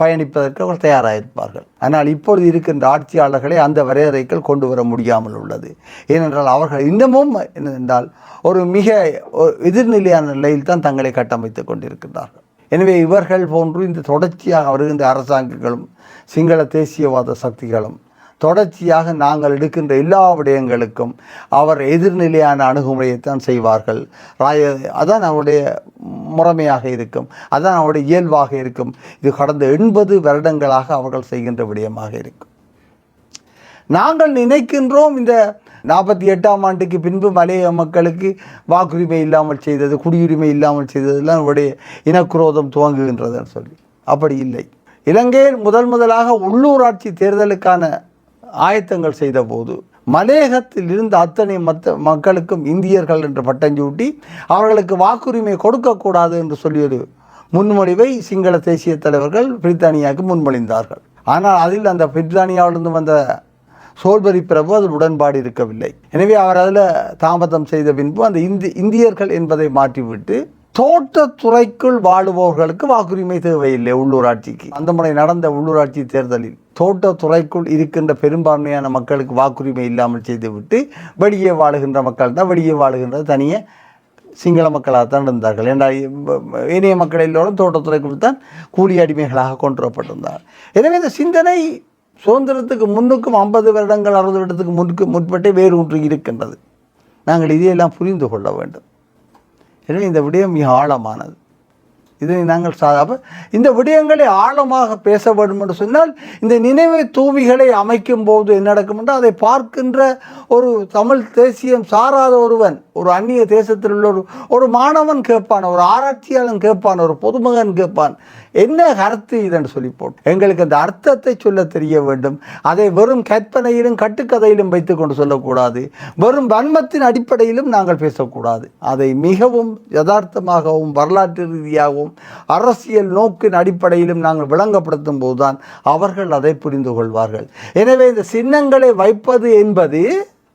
பயணிப்பதற்கு அவர்கள் தயாராக இருப்பார்கள். ஆனால் இப்பொழுது இருக்கின்ற ஆட்சியாளர்களை அந்த வரையறைகள் கொண்டு வர முடியாமல் உள்ளது. ஏனென்றால் அவர்கள் இன்னமும் என்னென்றால் ஒரு மிக எதிர்நிலையான நிலையில் தான் தங்களை கட்டமைத்துக் கொண்டிருக்கின்றார்கள். எனவே இவர்கள் போன்று இந்த தொடர்ச்சியாக வருகின்ற அரசாங்கங்களும் சிங்கள தேசியவாத சக்திகளும் தொடர்ச்சியாக நாங்கள் எடுக்கின்ற எல்லா விடயங்களுக்கும் அவர் எதிர்நிலையான அணுகுமுறையைத்தான் செய்வார்கள். அதான் அவருடைய முறைமையாக இருக்கும், அதான் அவருடைய இயல்பாக இருக்கும். இது கடந்த 80 வருடங்களாக அவர்கள் செய்கின்ற விடயமாக இருக்கும். நாங்கள் நினைக்கின்றோம் இந்த 48ஆம் ஆண்டுக்கு பின்பு மலைய மக்களுக்கு வாக்குரிமை இல்லாமல் செய்தது, குடியுரிமை இல்லாமல் செய்ததெல்லாம் அவருடைய இனக்குரோதம் துவங்குகின்றதுன்னு சொல்லி. அப்படி இல்லை. இலங்கையில் முதலாக உள்ளூராட்சி தேர்தலுக்கான ஆயத்தங்கள் செய்த போது மலையகத்தில் இருந்த அத்தனை மக்களுக்கும் இந்தியர்கள் என்று பட்டஞ்சூட்டி அவர்களுக்கு வாக்குரிமை கொடுக்கக்கூடாது என்று சொல்லியொரு முன்மொழிவை சிங்கள தேசிய தலைவர்கள் பிரித்தானியாவுக்கு முன்மொழிந்தார்கள். ஆனால் அதில் அந்த பிரித்தானியாவிலிருந்து வந்த சோல்பரி பிரபு அதில் உடன்பாடு இருக்கவில்லை. எனவே அவர் அதில் தாமதம் செய்த பின்பு அந்த இந்தியர்கள் என்பதை மாற்றிவிட்டு தோட்டத்துறைக்குள் வாழுபவர்களுக்கு வாக்குரிமை தேவையில்லை உள்ளூராட்சிக்கு. அந்த முறை நடந்த உள்ளூராட்சி தேர்தலில் தோட்டத்துறைக்குள் இருக்கின்ற பெரும்பான்மையான மக்களுக்கு வாக்குரிமை இல்லாமல் செய்துவிட்டு வெளியே வாழுகின்ற மக்கள் தான், வெளியே வாழுகின்ற தனியே சிங்கள மக்களாகத்தான் இருந்தார்கள். ஏன்னா ஏனைய மக்கள் எல்லோரும் தோட்டத்துறைக்குள் தான் கூலி அடிமைகளாக கொண்டுவரப்பட்டிருந்தார். எனவே இந்த சிந்தனை சுதந்திரத்துக்கு முன்னுக்கும் 50 வருடங்கள் 60 வருடத்துக்கு முன்பட்டே வேறு ஒன்று இருக்கின்றது. நாங்கள் இதையெல்லாம் புரிந்து கொள்ள வேண்டும். எனவே இந்த விடயம் மிக ஆழமானது. இதை நாங்கள் இந்த விடயங்களை ஆழமாக பேச வேண்டும் என்று சொன்னால் இந்த நினைவு தூவிகளை அமைக்கும் போது என்ன நடக்கும் என்றால் அதை பார்க்கின்ற ஒரு தமிழ் தேசியம் சாராத ஒருவன், ஒரு அந்நிய தேசத்தில் உள்ள ஒரு மாணவன் கேட்பான், ஒரு ஆராய்ச்சியாளன் கேட்பான், ஒரு பொதுமகன் கேட்பான், என்ன கருத்து இதென்று சொல்லி போட்டு எங்களுக்கு அந்த அர்த்தத்தை சொல்ல தெரிய வேண்டும். அதை வெறும் கற்பனையிலும் கட்டுக்கதையிலும் வைத்து கொண்டு சொல்லக்கூடாது, வெறும் வன்மத்தின் அடிப்படையிலும் நாங்கள் பேசக்கூடாது. அதை மிகவும் யதார்த்தமாகவும் வரலாற்று ரீதியாகவும் அரசியல் நோக்கின் அடிப்படையிலும் நாங்கள் விளங்கப்படுத்தும் போதுதான் அவர்கள் அதை புரிந்து கொள்வார்கள். எனவே இந்த சின்னங்களை வைப்பது என்பது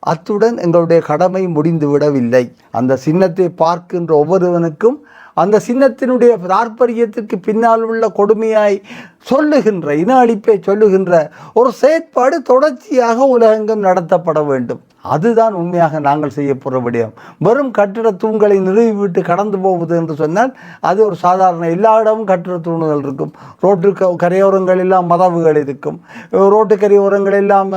அத்துடன் எங்களுடைய கடமை முடிந்து விடவில்லை. அந்த சின்னத்தை பார்க்கின்ற ஒவ்வொருவனுக்கும் அந்த சின்னத்தினுடைய தாற்பயத்திற்கு பின்னால் உள்ள கொடுமையாய் சொல்லுகின்ற இன அழிப்பை சொல்லுகின்ற ஒரு செயற்பாடு தொடர்ச்சியாக உலகெங்கும் நடத்தப்பட வேண்டும். அதுதான் உண்மையாக நாங்கள் செய்ய போகிற விடயம். வெறும் கட்டிட தூண்களை நிறுவிவிட்டு கடந்து போவது என்று சொன்னால் அது ஒரு சாதாரண, எல்லா இடமும் கட்டிட தூண்கள் இருக்கும், ரோட்டு கரையோரங்கள் எல்லாம் மதவுகள் இருக்கும், ரோட்டு கரையோரங்கள் எல்லாம்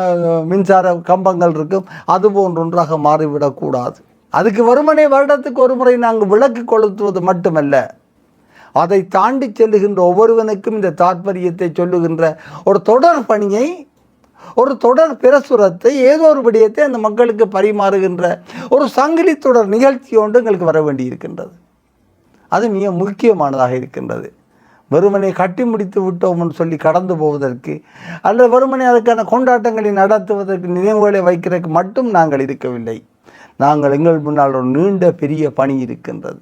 மின்சார கம்பங்கள் இருக்கும். அது போன்றொன்றாக மாறிவிடக்கூடாது. அதுக்கு வெறுமனே வருடத்துக்கு ஒரு முறை நாங்கள் விளக்கு கொளுத்துவது மட்டுமல்ல, அதை தாண்டி செல்லுகின்ற ஒவ்வொருவனுக்கும் இந்த தாற்பயத்தை சொல்லுகின்ற ஒரு தொடர் பணியை, ஒரு தொடர் பிரசுரத்தை, ஏதோ ஒரு விடயத்தை அந்த மக்களுக்கு பரிமாறுகின்ற ஒரு சங்கிலி தொடர் நிகழ்ச்சி ஒன்று எங்களுக்கு வர வேண்டி இருக்கின்றது. அது மிக முக்கியமானதாக இருக்கின்றது. வெறுமனை கட்டி முடித்து விட்டோம்னு சொல்லி கடந்து போவதற்கு அல்லது வெறுமனை அதற்கான கொண்டாட்டங்களை நடத்துவதற்கு, நினைவுகளை வைக்கிறதுக்கு மட்டும் நாங்கள் இருக்கவில்லை. நாங்கள் எங்கள் முன்னால் ஒரு நீண்ட பெரிய பணி இருக்கின்றது.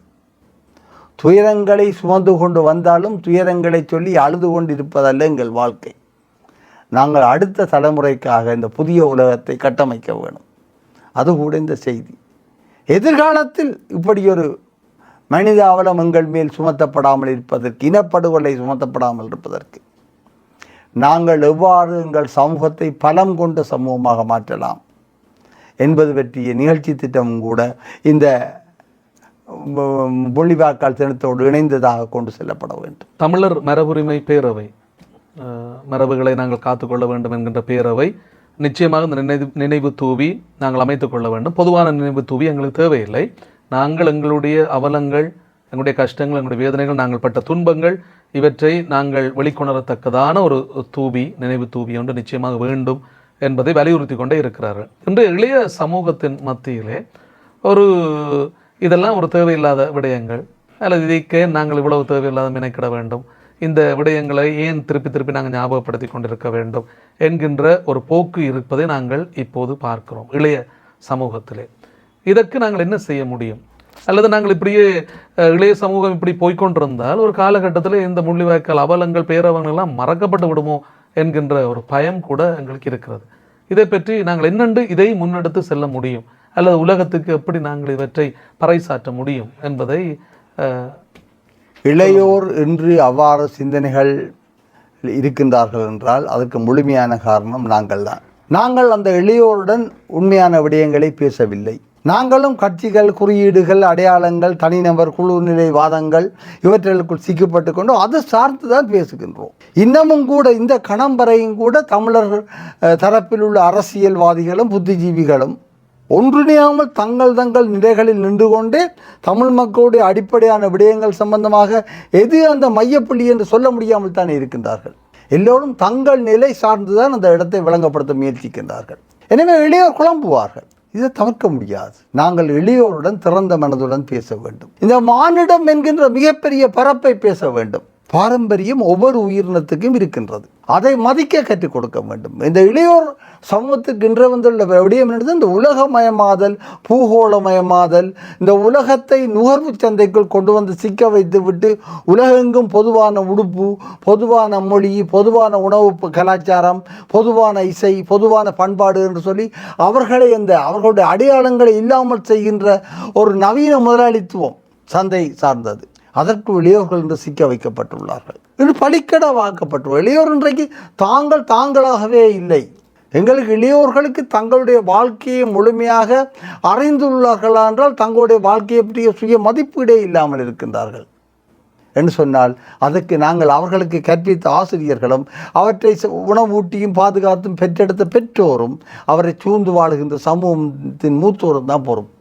துயரங்களை சுமந்து கொண்டு வந்தாலும் துயரங்களை சொல்லி அழுது கொண்டு இருப்பதல்ல எங்கள் வாழ்க்கை. நாங்கள் அடுத்த தலைமுறைக்காக இந்த புதிய உலகத்தை கட்டமைக்க வேணும். அதுகூட இந்த செய்தி. எதிர்காலத்தில் இப்படி ஒரு மனித அவலம் எங்கள் மேல் சுமத்தப்படாமல் இருப்பதற்கு, இனப்படுகொலை சுமத்தப்படாமல் இருப்பதற்கு நாங்கள் எவ்வாறு எங்கள் சமூகத்தை பலம் கொண்ட சமூகமாக மாற்றலாம் என்பது பற்றிய நிகழ்ச்சி திட்டமும் கூட இந்த மொழிவாக்கால் தினத்தோடு இணைந்ததாக கொண்டு செல்லப்பட வேண்டும். தமிழர் மரபுரிமை பேரவை, மரபுகளை நாங்கள் காத்துக்கொள்ள வேண்டும் என்கின்ற பேரவை நிச்சயமாக இந்த நினைவு தூவி நாங்கள் அமைத்துக் கொள்ள வேண்டும். பொதுவான நினைவு தூவி எங்களுக்கு தேவையில்லை. நாங்கள் எங்களுடைய அவலங்கள், எங்களுடைய கஷ்டங்கள், எங்களுடைய வேதனைகள், நாங்கள் பட்ட துன்பங்கள், இவற்றை நாங்கள் வெளிக்கொணரத்தக்கதான ஒரு தூவி, நினைவு தூவி ஒன்று நிச்சயமாக வேண்டும் என்பதை வலியுறுத்தி கொண்டே இருக்கிறார்கள். இன்று இளைய சமூகத்தின் மத்தியிலே ஒரு இதெல்லாம் ஒரு தேவையில்லாத விடயங்கள், அல்லது இதைக்கே நாங்கள் இவ்வளவு தேவையில்லாத மெனக்கிட வேண்டும், இந்த விடயங்களை ஏன் திருப்பி திருப்பி நாங்கள் ஞாபகப்படுத்தி கொண்டிருக்க வேண்டும் என்கின்ற ஒரு போக்கு இருப்பதை நாங்கள் இப்போது பார்க்கிறோம் இளைய சமூகத்திலே. இதற்கு நாங்கள் என்ன செய்ய முடியும்? அல்லது நாங்கள் இப்படியே இளைய சமூகம் இப்படி போய்கொண்டிருந்தால் ஒரு காலகட்டத்தில் இந்த முள்ளிவாய்க்கால் அவலங்கள், பேரவங்கள் எல்லாம் மறக்கப்பட்டு விடுமோ என்கின்ற ஒரு பயம் கூட எங்களுக்கு இருக்கிறது. இதை பற்றி நாங்கள் என்னென்று இதை முன்னெடுத்து செல்ல முடியும், அல்லது உலகத்துக்கு எப்படி நாங்கள் இவற்றை பறைசாற்ற முடியும் என்பதை இளையோர் என்று அவ்வாறு சிந்தனைகள் இருக்கின்றார்கள் என்றால் அதற்கு முழுமையான காரணம் நாங்கள் தான். நாங்கள் அந்த இளையோருடன் உண்மையான விடயங்களை பேசவில்லை. நாங்களும் கட்சிகள், குறியீடுகள், அடையாளங்கள், தனிநபர் குழு நிலை வாதங்கள் இவற்றுக்குள் சிக்கப்பட்டு கொண்டு அது சார்ந்து தான் பேசுகின்றோம். இன்னமும் கூட இந்த கணம் வரையும் கூட தமிழர் தரப்பில் உள்ள அரசியல்வாதிகளும் புத்திஜீவிகளும் ஒன்றிணையாமல் தங்கள் நிலைகளில் நின்று கொண்டே தமிழ் மக்களுடைய அடிப்படையான விடயங்கள் சம்பந்தமாக எது அந்த மையப்புள்ளி என்று சொல்ல முடியாமல் தான் இருக்கின்றார்கள். எல்லோரும் தங்கள் நிலை சார்ந்துதான் அந்த இடத்தை விளங்கப்படுத்த முயற்சிக்கின்றார்கள். எனவே இளையோர் குழம்புவார்கள். இதை தவிர்க்க முடியாது. நாங்கள் இளையோருடன் திறந்த மனதுடன் பேச வேண்டும். இந்த மானிடம் என்கின்ற மிகப்பெரிய பரப்பை பேச வேண்டும். பாரம்பரியம் ஒவ்வொரு உயிரினத்துக்கும் இருக்கின்றது. அதை மதிக்க கற்றுக் கொடுக்க வேண்டும். இந்த இளையோர் சமூகத்துக்கு இன்று வந்துள்ள விடயம் என்பது இந்த உலகமயமாதல், பூகோளமயமாதல், இந்த உலகத்தை நுகர்வு சந்தைக்குள் கொண்டு வந்து சிக்க வைத்து விட்டு உலகெங்கும் பொதுவான உடுப்பு, பொதுவான மொழி, பொதுவான உணவு கலாச்சாரம், பொதுவான இசை, பொதுவான பண்பாடு என்று சொல்லி அவர்களுடைய அடையாளங்களை இல்லாமல் செய்கின்ற ஒரு நவீன முதலாளித்துவம் சந்தை சார்ந்தது. அதற்கு இளையோர்கள் என்று சிக்க வைக்கப்பட்டுள்ளார்கள். இன்று பலிக்கடவாக்கப்பட்டுள்ள இளையோர் இன்றைக்கு தாங்களாகவே இல்லை. எங்களுக்கு இளையோர்களுக்கு தங்களுடைய வாழ்க்கையை முழுமையாக அறிந்துள்ளார்களா என்றால் தங்களுடைய வாழ்க்கையை பற்றிய சுய மதிப்பீடே இல்லாமல் இருக்கின்றார்கள் என்று சொன்னால் அதற்கு நாங்கள் அவர்களுக்கு கற்பித்த ஆசிரியர்களும் அவற்றை உணவூட்டியும் பாதுகாத்தும் பெற்றெடுத்த பெற்றோரும் அவரை சூழ்ந்து வாழுகின்ற சமூகத்தின் மூத்தோரும் தான் பொறுப்பு.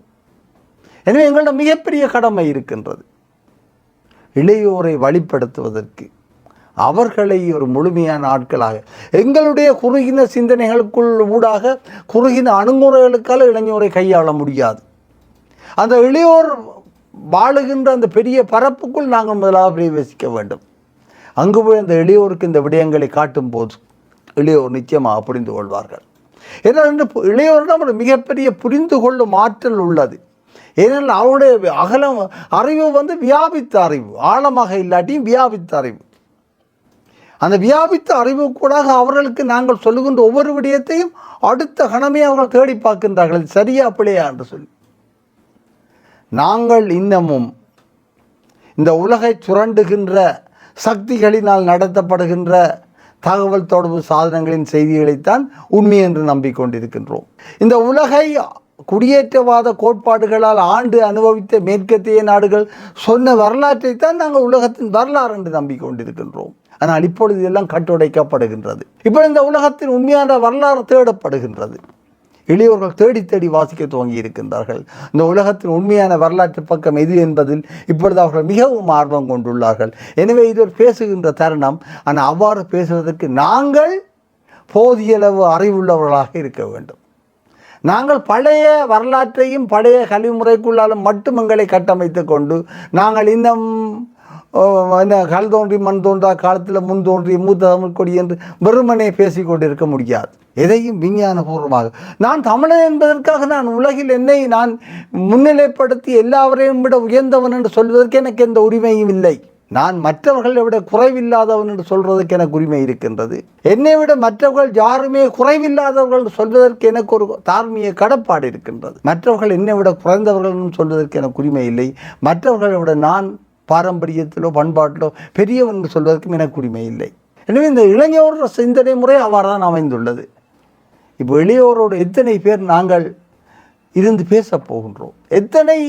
எனவே எங்களிடம் மிகப்பெரிய கடமை இருக்கின்றது. இளையோரை வழிப்படுத்துவதற்கு, அவர்களை ஒரு முழுமையான ஆட்களாக எங்களுடைய குறுகின சிந்தனைகளுக்குள் ஊடாக குறுகின அணுகுமுறைகளுக்கால இளைஞரை கையாள முடியாது. அந்த இளையோர் வாழுகின்ற அந்த பெரிய பரப்புக்குள் நாங்கள் முதலாக பிரவேசிக்க வேண்டும். அங்கு போய் அந்த இளையோருக்கு இந்த விடயங்களை காட்டும் போது இளையோர் நிச்சயமாக புரிந்து கொள்வார்கள். ஏனென்று இளையோரிடம் ஒரு மிகப்பெரிய புரிந்து கொள்ளும் ஆற்றல் உள்ளது. ஏனென்றால் அவருடைய அறிவு வியாபித்த அறிவு, ஆழமாக இல்லாட்டியும் வியாபித்த அறிவு. அந்த வியாபித்த அறிவு கூட அவர்களுக்கு நாங்கள் சொல்லுகின்ற ஒவ்வொரு விடயத்தையும் அடுத்த கணமே அவர்கள் தேடி பார்க்கின்றார்கள், சரியா பிழையா என்று சொல்லி. நாங்கள் இன்னமும் இந்த உலகை சுரண்டுகின்ற சக்திகளினால் நடத்தப்படுகின்ற தகவல் தொடர்பு சாதனங்களின் செய்திகளைத்தான் உண்மை என்று நம்பிக்கொண்டிருக்கின்றோம். இந்த உலகை குடியேற்றவாத கோட்பாடுகளால் ஆண்டு அனுபவித்த மேற்கத்திய நாடுகள் சொன்ன வரலாற்றைத்தான் நாங்கள் உலகத்தின் வரலாறு என்று நம்பிக்கொண்டிருக்கின்றோம். ஆனால் இப்பொழுது இதெல்லாம் கட்டுடைக்கப்படுகின்றது. இப்போ இந்த உலகத்தின் உண்மையான வரலாறு தேடப்படுகின்றது. இளையோர்கள் தேடி தேடி வாசிக்க துவங்கி இருக்கின்றார்கள். இந்த உலகத்தின் உண்மையான வரலாற்று பக்கம் எது என்பதில் இப்பொழுது அவர்கள் மிகவும் ஆர்வம் கொண்டுள்ளார்கள். எனவே இது பேசுகின்ற தருணம். ஆனால் அவ்வாறு பேசுவதற்கு நாங்கள் போதிய அளவு அறிவுள்ளவர்களாக இருக்க வேண்டும். நாங்கள் பழைய வரலாற்றையும் பழைய கல்வி முறைக்குள்ளாலும் மட்டும் எங்களை கட்டமைத்து கொண்டு நாங்கள் இன்னும் என்ன கல் தோன்றி மண் தோன்றா காலத்தில் முன் தோன்றி மூத்த தமிழ் கொடி என்று வெறுமனே பேசிக்கொண்டிருக்க முடியாது. எதையும் விஞ்ஞானபூர்வமாக நான் தமிழன் என்பதற்காக நான் உலகில் என்னை நான் முன்னிலைப்படுத்தி எல்லாவரையும் விட உயர்ந்தவன் என்று சொல்வதற்கு எனக்கு எந்த உரிமையும் இல்லை. நான் மற்றவர்களை விட குறைவில்லாதவன் என்று சொல்வதற்கு எனக்கு உரிமை இருக்கின்றது. என்னை விட மற்றவர்கள் யாருமே குறைவில்லாதவர்கள் என்று சொல்வதற்கு எனக்கு ஒரு தார்மீக கடப்பாடு இருக்கின்றது. மற்றவர்கள் என்னை விட குறைந்தவர்கள் என்று சொல்வதற்கு எனக்கு உரிமை இல்லை. மற்றவர்களை விட நான் பாரம்பரியத்திலோ பண்பாட்டிலோ பெரியவன் என்று சொல்வதற்கும் எனக்கு உரிமை இல்லை. எனவே இந்த இளைஞர் சிந்தனை முறை அவ்வாறு தான் அமைந்துள்ளது. இப்போ இளையோரோடு எத்தனை பேர் நாங்கள் இருந்து பேச போகின்றோம்? எத்தனை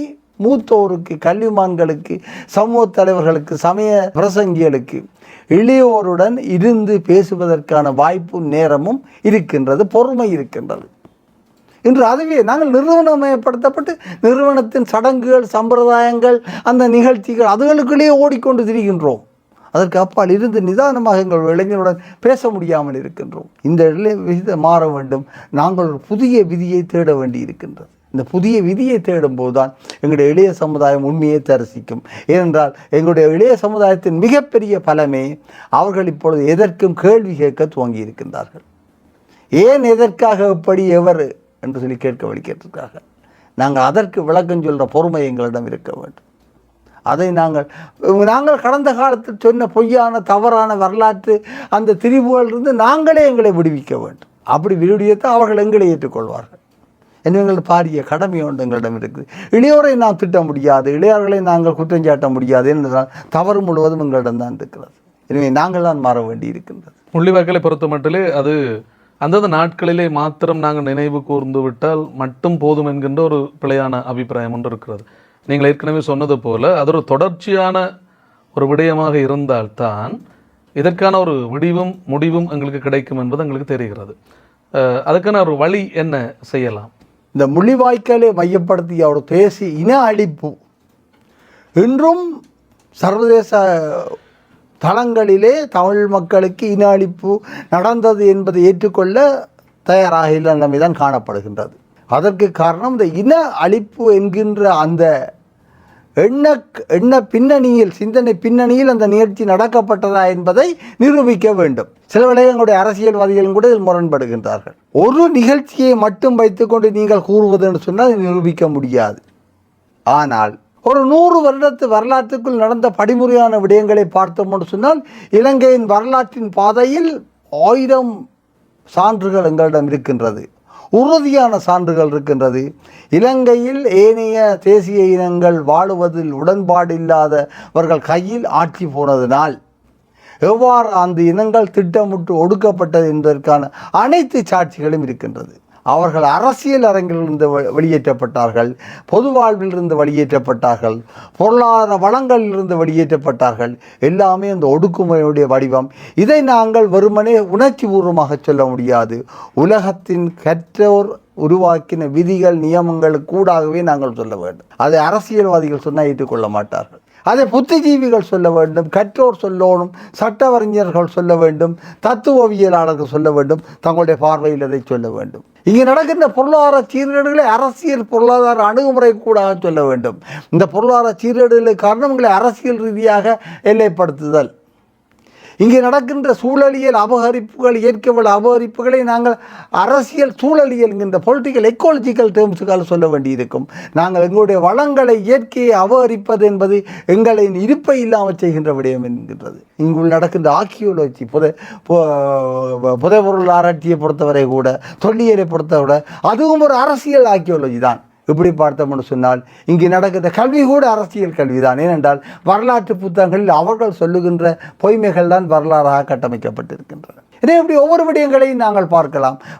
மூத்தோருக்கு, கல்விமான்களுக்கு, சமூக தலைவர்களுக்கு, சமய பிரசங்கிகளுக்கு இளையோருடன் இருந்து பேசுவதற்கான வாய்ப்பும் நேரமும் இருக்கின்றது, பொறுமை இருக்கின்றது. இன்று அதுவே நாங்கள் நிறுவனமயப்படுத்தப்பட்டு நிறுவனத்தின் சடங்குகள், சம்பிரதாயங்கள், அந்த நிகழ்ச்சிகள் அதுகளுக்குள்ளேயே ஓடிக்கொண்டு திரிகின்றோம். அதற்கு அப்பால் இருந்து நிதானமாக எங்கள் இளைஞருடன் பேச முடியாமல் இருக்கின்றோம். இந்த விதியை மாற வேண்டும். நாங்கள் ஒரு புதிய விதியை தேட வேண்டி இருக்கின்றது. இந்த புதிய விதியை தேடும் போதுதான் எங்களுடைய இளைய சமுதாயம் உண்மையை தரிசிக்கும். ஏனென்றால் எங்களுடைய இளைய சமுதாயத்தின் மிகப்பெரிய பலமே அவர்கள் இப்பொழுது எதற்கும் கேள்வி கேட்க துவங்கி இருக்கின்றார்கள். ஏன், எதற்காக, எப்படி, எவர் என்று சொல்லி கேட்க வலிக்கிறதுக்காக நாங்கள் அதற்கு விளக்கம் சொல்கிற பொறுமை எங்களிடம் இருக்க வேண்டும். அதை நாங்கள் கடந்த காலத்தில் சொன்ன பொய்யான தவறான வரலாற்று அந்த திரிவுகளிலிருந்து நாங்களே எங்களை விடுவிக்க வேண்டும். அப்படி விடுவியத்தை அவர்கள் எங்களை ஏற்றுக்கொள்வார்கள். எங்கள் பாரிய கடமை ஒன்று எங்களிடம் இருக்குது. இளையோரை நாம் திட்ட முடியாது, இளையோர்களை நாங்கள் குற்றம் சாட்ட முடியாது என்றால் தவறு முழுவதும் எங்களிடம் தான் இருக்கிறது. எனவே நாங்கள் தான் மாற வேண்டி இருக்கின்றது. முள்ளிவாய்க்காலை பொறுத்த மட்டிலே அது அந்தந்த நாட்களிலே மாத்திரம் நாங்கள் நினைவு கூர்ந்து விட்டால் மட்டும் போதும் என்கின்ற ஒரு பிழையான அபிப்பிராயம் ஒன்று இருக்கிறது. நீங்கள் ஏற்கனவே சொன்னது போல அது ஒரு தொடர்ச்சியான ஒரு விடயமாக இருந்தால்தான் இதற்கான ஒரு முடிவும் எங்களுக்கு கிடைக்கும் என்பது எங்களுக்கு தெரிகிறது. அதுக்கான ஒரு வழி என்ன செய்யலாம்? இந்த முள்ளிவாய்க்காலை மையப்படுத்தி அவர் பேசி இன அழிப்பு இன்றும் சர்வதேச தளங்களிலே தமிழ் மக்களுக்கு இன அழிப்பு நடந்தது என்பதை ஏற்றுக்கொள்ள தயாராக இல்லை நிலைமைதான் காணப்படுகின்றது. அதற்கு காரணம் இந்த இன அழிப்பு என்கின்ற அந்த எண்ண பின்னணியில், சிந்தனை பின்னணியில் அந்த நிகழ்ச்சி நடக்கப்பட்டதா என்பதை நிரூபிக்க வேண்டும். சில வேளையில் எங்களுடைய அரசியல்வாதிகளும் கூட இதில் முரண்படுகின்றார்கள். ஒரு நிகழ்ச்சியை மட்டும் வைத்துக்கொண்டு நீங்கள் கூறுவது என்று சொன்னால் நிரூபிக்க முடியாது. ஆனால் ஒரு 100 வருடத்து வரலாற்றுக்குள் நடந்த படிமுறையான விடயங்களை பார்த்தோம் என்று சொன்னால் இலங்கையின் வரலாற்றின் பாதையில் 1000 சான்றுகள் எங்களிடம் இருக்கின்றது, உறுதியான சான்றுகள் இருக்கின்றது. இலங்கையில் ஏனைய தேசிய இனங்கள் வாழுவதில் உடன்பாடு இல்லாதவர்கள் கையில் ஆட்சி போனதினால் எவ்வாறு அந்த இனங்கள் திட்டமிட்டு ஒடுக்கப்பட்டது என்பதற்கான அனைத்து சாட்சிகளும் இருக்கின்றது. அவர்கள் அரசியல் அரங்கிலிருந்து வெளியேற்றப்பட்டார்கள், பொது வாழ்விலிருந்து வெளியேற்றப்பட்டார்கள், பொருளாதார வளங்களிலிருந்து வெளியேற்றப்பட்டார்கள். எல்லாமே அந்த ஒடுக்குமுறையுடைய வடிவம். இதை நாங்கள் வெறுமனே உணர்ச்சி பூர்வமாக சொல்ல முடியாது. உலகத்தின் கற்றோர் உருவாக்கின விதிகள், நியமங்களுக்கு கூடாகவே நாங்கள் சொல்ல வேண்டும். அதை அரசியல்வாதிகள் சொன்னால் ஏற்றுக்கொள்ள மாட்டார்கள். அதை புத்திஜீவிகள் சொல்ல வேண்டும், கற்றோர் சொல்லணும், சட்டவறிஞர்கள் சொல்ல வேண்டும், தத்துவவியலாளர்கள் சொல்ல வேண்டும், தங்களுடைய பார்வையில் அதை சொல்ல வேண்டும். இங்கே நடக்கின்ற பொருளாதார சீர்கேடுகளை அரசியல் பொருளாதார அணுகுமுறை கூட சொல்ல வேண்டும். இந்த பொருளாதார சீர்கேடுகளுக்கு காரணங்களை அரசியல் ரீதியாக எல்லைப்படுத்துதல். இங்கே நடக்கின்ற சூழலியல் அபகரிப்புகள், இயற்கை வள அபகரிப்புகளை நாங்கள் அரசியல் சூழலியல் என்கின்ற பொலிட்டிக்கல் எக்காலஜிக்கல் டேர்ம்ஸுக்காக சொல்ல வேண்டியிருக்கும். நாங்கள் எங்களுடைய வளங்களை, இயற்கையை அபகரிப்பது என்பது எங்களின் இருப்பை இல்லாமல் செய்கின்ற விடயம் என்கின்றது. இங்குள் நடக்கின்ற ஆர்க்கியோலஜி, புதைபொருள் ஆராய்ச்சியை பொறுத்தவரை கூட, தொல்லியலை பொறுத்தவரை அதுவும் ஒரு அரசியல் ஆர்க்கியோலஜி தான். இப்படி பார்த்தோம்னு சொன்னால் இங்கே நடக்கின்ற கல்வி கூட அரசியல் கல்வி தான். ஏனென்றால் வரலாற்று புத்தகங்களில் அவர்கள் சொல்லுகின்ற பொய்மைகள் தான் வரலாறாக கட்டமைக்கப்பட்டிருக்கின்றன. இதே இப்படி ஒவ்வொரு விடயங்களையும் நாங்கள்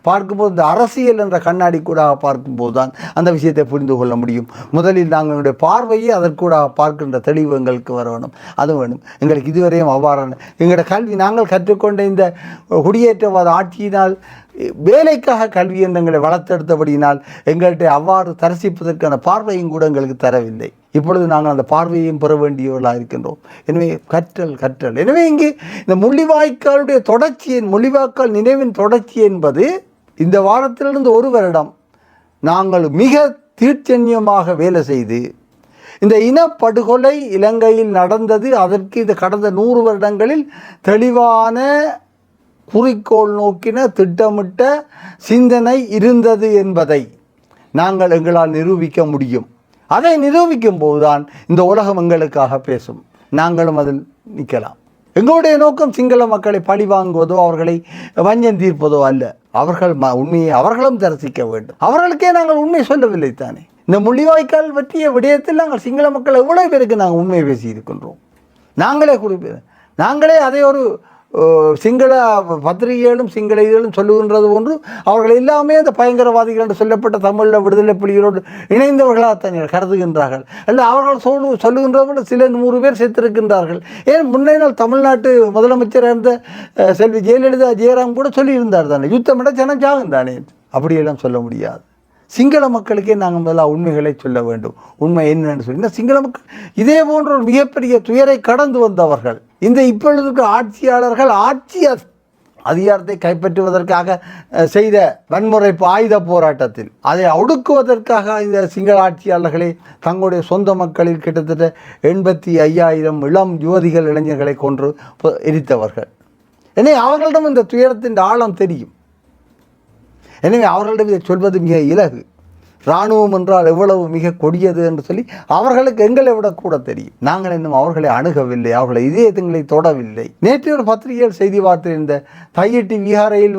பார்க்கும்போது இந்த அரசியல் என்ற கண்ணாடி கூட பார்க்கும்போது தான் அந்த விஷயத்தை புரிந்து கொள்ள முடியும். முதலில் நாங்களுடைய பார்வையை அதற்கூடாக பார்க்கின்ற தெளிவு எங்களுக்கு வர வேணும். அது வேணும். எங்களுக்கு இதுவரையும் அவ்வாறான எங்களுடைய கல்வி, நாங்கள் கற்றுக்கொண்ட இந்த குடியேற்றவாத ஆட்சியினால் வேலைக்காக கல்வி எண்ணங்களை வளர்த்தெடுத்தபடியினால் எங்கள்கிட்ட அவ்வாறு தரிசிப்பதற்கான பார்வையும் கூட எங்களுக்கு தரவில்லை. இப்பொழுது நாங்கள் அந்த பார்வையையும் பெற வேண்டியவர்களாக இருக்கின்றோம். எனவே கற்றல். எனவே இங்கே இந்த முள்ளிவாய்க்காலுடைய முள்ளிவாய்க்கால் நினைவின் தொடர்ச்சி என்பது இந்த வாரத்திலிருந்து 1 வருடம் நாங்கள் மிக தீர்ச்சன்யமாக வேலை செய்து இந்த இனப்படுகொலை இலங்கையில் நடந்தது. அதற்கு இந்த கடந்த 100 வருடங்களில் தெளிவான குறிக்கோள் நோக்கின திட்டமிட்ட சிந்தனை இருந்தது என்பதை நாங்கள் எங்களால் நிரூபிக்க முடியும். அதை நிரூபிக்கும் போதுதான் இந்த உலகம் எங்களுக்காக பேசும். நாங்களும் அதில் நிற்கலாம். எங்களுடைய நோக்கம் சிங்கள மக்களை பழி வாங்குவதோ அவர்களை வஞ்சம் தீர்ப்பதோ அல்ல. அவர்கள் உண்மையை அவர்களும் தரிசிக்க வேண்டும். அவர்களுக்கே நாங்கள் உண்மை சொல்லவில்லை தானே. இந்த முள்ளிவாய்க்கால் பற்றிய விடயத்தில் நாங்கள் சிங்கள மக்கள் எவ்வளவு பேருக்கு நாங்கள் உண்மையை பேசியிருக்கின்றோம். நாங்களே அதை ஒரு சிங்கள பத்திரிகைகளும் சிங்கள இதழும் சொல்லுகின்றது ஒன்று. அவர்கள் எல்லாமே அந்த பயங்கரவாதிகள் என்று சொல்லப்பட்ட தமிழில் விடுதலை புலிகளோடு இணைந்தவர்களாக கருதுகின்றார்கள். அல்ல அவர்கள் சொல்லுகின்றவர்கள் சில 100 பேர் செத்திருக்கின்றார்கள். ஏன் முன்னே நாள் தமிழ்நாட்டு முதலமைச்சர் இருந்த செல்வி ஜெயலலிதா ஜெயராம் கூட சொல்லியிருந்தார் தானே, யுத்தமிட ஜனம் சாகும் தானே. அப்படியெல்லாம் சொல்ல முடியாது. சிங்கள மக்களுக்கே நாங்கள் முதல்ல உண்மைகளை சொல்ல வேண்டும். உண்மை என்னன்னு சொல்லி சிங்கள மக்கள் இதே போன்ற ஒரு மிகப்பெரிய துயரை கடந்து வந்தவர்கள். இந்த இப்பொழுது இருக்கிற ஆட்சியாளர்கள் ஆட்சி அதிகாரத்தை கைப்பற்றுவதற்காக செய்த வன்முறை ஆயுத போராட்டத்தில் அதை ஒடுக்குவதற்காக இந்த சிங்கள ஆட்சியாளர்களை தங்களுடைய சொந்த மக்களில் கிட்டத்தட்ட 85,000 இளம் யுவதிகள் இளைஞர்களை கொன்று எரித்தவர்கள். எனவே அவர்களிடம் இந்த துயரத்தின் ஆழம் தெரியும். எனவே அவர்களிடம் இதை சொல்வது மிக இலகு. இராணுவம் என்றால் எவ்வளவு மிக கொடியது என்று சொல்லி அவர்களுக்கு எங்களை விட கூட தெரியும். நாங்கள் இன்னும் அவர்களை அணுகவில்லை, அவர்களை இதயங்களை தொடவில்லை. நேற்று ஒரு பத்திரிகையில் செய்தி பார்த்திருந்த தையிட்டி விஹாரையில்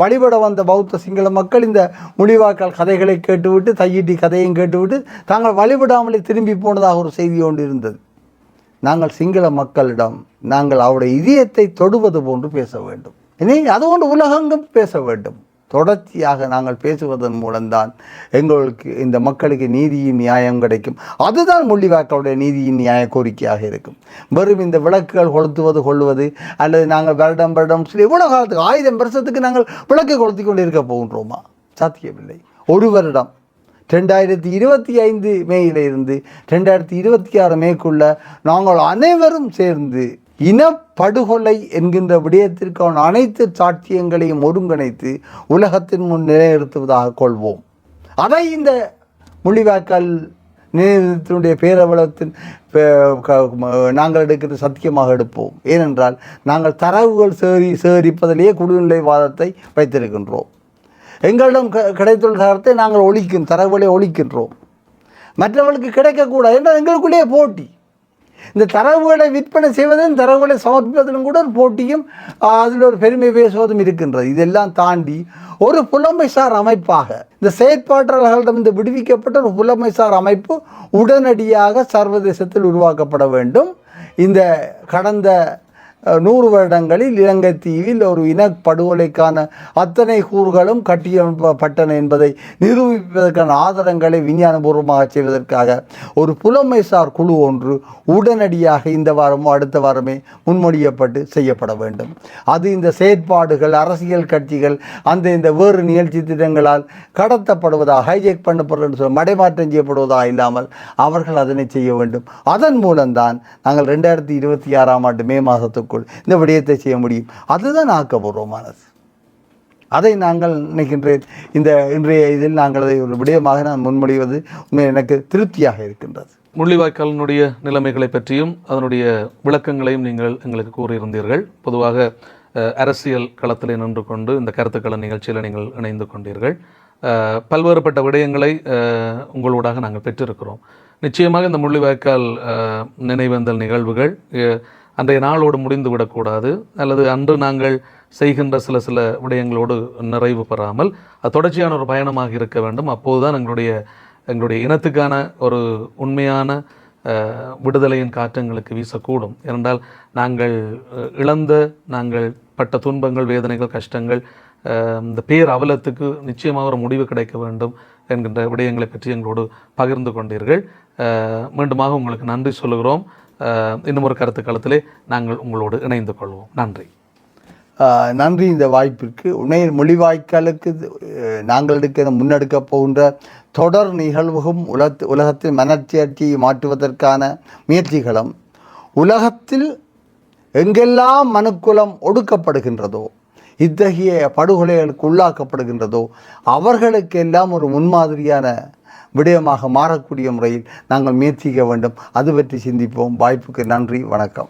வழிபட வந்த பௌத்த சிங்கள மக்கள் இந்த முள்ளிவாய்க்கால் கதைகளை கேட்டுவிட்டு தையிட்டி கதையும் கேட்டுவிட்டு தாங்கள் வழிபடாமலே திரும்பி போனதாக ஒரு செய்தி ஒன்று இருந்தது. நாங்கள் சிங்கள மக்களிடம் நாங்கள் அவருடைய இதயத்தை தொடுவது போன்று பேச வேண்டும். இனி அதுபோன்று உலகெங்கும் பேச வேண்டும். தொடர்ச்சியாக நாங்கள் பேசுவதன் மூலம்தான் எங்களுக்கு இந்த மக்களுக்கு நீதியின் நியாயம் கிடைக்கும். அதுதான் முள்ளிவாய்க்காலுடைய நீதியின் நியாய கோரிக்கையாக இருக்கும். வெறும் இந்த விளக்குகள் கொளுத்துவது அல்லது நாங்கள் வருடம் சொல்லி எவ்வளோ காலத்துக்கு 1000 வருஷத்துக்கு நாங்கள் விளக்கு கொளுத்தி கொண்டு இருக்க போகின்றோமா? சாத்தியமில்லை. ஒரு வருடம் 2025 மேயிலிருந்து 2026 மேக்குள்ள நாங்கள் அனைவரும் சேர்ந்து இனப்படுகொலை என்கின்ற விடயத்திற்கான அனைத்து சாட்சியங்களையும் ஒருங்கிணைத்து உலகத்தின் முன் நிலைநிறுத்துவதாக கொள்வோம். அதை இந்த முள்ளிவாய்க்கால் நிலைநிறுத்தினுடைய பேரவலத்தின் நாங்கள் எடுக்கிற சத்தியமாக எடுப்போம். ஏனென்றால் நாங்கள் தரவுகள் சேகரிப்பதிலேயே குழுநிலைவாதத்தை வைத்திருக்கின்றோம். எங்களிடம் கிடைத்துள்ள தரத்தை நாங்கள் தரவுகளை ஒழிக்கின்றோம். மற்றவர்களுக்கு கிடைக்கக்கூடாது என்றால் எங்களுக்குள்ளேயே போட்டி. இந்த தரவுகளை விற்பனை செய்வதும் தரவுகளை சமர்ப்பிப்பதிலும் கூட ஒரு போட்டியும் அதில் ஒரு பெருமை பேசுவதும் இருக்கின்றது. இதெல்லாம் தாண்டி ஒரு புலமைசார் அமைப்பாக இந்த செயற்பாட்டாளர்களிடம் இந்த விடுவிக்கப்பட்ட ஒரு புலமைசார் அமைப்பு உடனடியாக சர்வதேசத்தில் உருவாக்கப்பட வேண்டும். இந்த கடந்த 100 வருடங்களில் இலங்கை தீவில் ஒரு இனப்படுகொலைக்கான அத்தனை கூறுகளும் கட்டியமைக்கப்பட்டன என்பதை நிரூபிப்பதற்கான ஆதாரங்களை விஞ்ஞானபூர்வமாக செய்வதற்காக ஒரு புலமைசார் குழு ஒன்று உடனடியாக இந்த வாரமோ அடுத்த வாரமே முன்மொழியப்பட்டு செய்யப்பட வேண்டும். அது இந்த செயற்பாடுகள் அரசியல் கட்சிகள் இந்த வேறு நிகழ்ச்சி திட்டங்களால் கடத்தப்படுவதாக ஹைஜெக் பண்ணப்படுவது மடைமாற்றம் செய்யப்படுவதாக இல்லாமல் அவர்கள் அதனை செய்ய வேண்டும். அதன் மூலம்தான் நாங்கள் 2026 ஆண்டு மே மாதத்துக்கு இந்த விடயத்தை செய்ய முடியும். அதுதான் ஆக்கப்பூர்வமானது. அதை நாங்கள் நினைக்கின்றேன். இன்றைய இதில் நாங்கள் அதை ஒரு விடயமாக நான் முன்மொழிவது எனக்கு திருப்தியாக இருக்கின்றது. முள்ளிவாய்க்காலினுடைய நிலைமைகளை பற்றியும் அதனுடைய விளக்கங்களையும் நீங்கள் எங்களுக்கு கூறியிருந்தீர்கள். பொதுவாக அரசியல் களத்திலே நின்று கொண்டு இந்த கருத்துக்கள நிகழ்ச்சியில் நீங்கள் இணைந்து கொண்டீர்கள். பல்வேறுபட்ட விடயங்களை உங்களோடாக நாங்கள் பெற்றிருக்கிறோம். நிச்சயமாக இந்த முள்ளிவாய்க்கால் நினைவேந்தல் நிகழ்வுகள் அன்றைய நாளோடு முடிந்து விடக்கூடாது, அல்லது அன்று நாங்கள் செய்கின்ற சில விடயங்களோடு நிறைவு பெறாமல் அது தொடர்ச்சியான ஒரு பயணமாக இருக்க வேண்டும். அப்போதுதான் எங்களுடைய இனத்துக்கான ஒரு உண்மையான விடுதலையின் காற்றங்களுக்கு வீசக்கூடும். ஏனென்றால் நாங்கள் பட்ட துன்பங்கள், வேதனைகள், கஷ்டங்கள், இந்த பேர் அவலத்துக்கு நிச்சயமாக ஒரு முடிவு கிடைக்க வேண்டும் என்கின்ற விடயங்களை பற்றி எங்களோடு பகிர்ந்து கொண்டீர்கள். மீண்டுமாக உங்களுக்கு நன்றி சொல்லுகிறோம். இன்னும் ஒரு கருத்து களத்திலே நாங்கள் உங்களோடு இணைந்து கொள்வோம். நன்றி. நன்றி இந்த வாய்ப்பிற்கு. உண்மையில் முள்ளிவாய்க்காலுக்கு நாங்கள் முன்னெடுக்க போகின்ற தொடர் நிகழ்வுகளும் உலகத்தில் மனச்சாட்சியை மாற்றுவதற்கான முயற்சிகளும் உலகத்தில் எங்கெல்லாம் மனுக்குலம் ஒடுக்கப்படுகின்றதோ, இத்தகைய படுகொலைகளுக்கு உள்ளாக்கப்படுகின்றதோ அவர்களுக்கெல்லாம் ஒரு முன்மாதிரியான விடயமாக மாறக்கூடிய முறையில் நாங்கள் முயற்சிக்க வேண்டும். அது பற்றி சிந்திப்போம். வாய்ப்புக்கு நன்றி. வணக்கம்.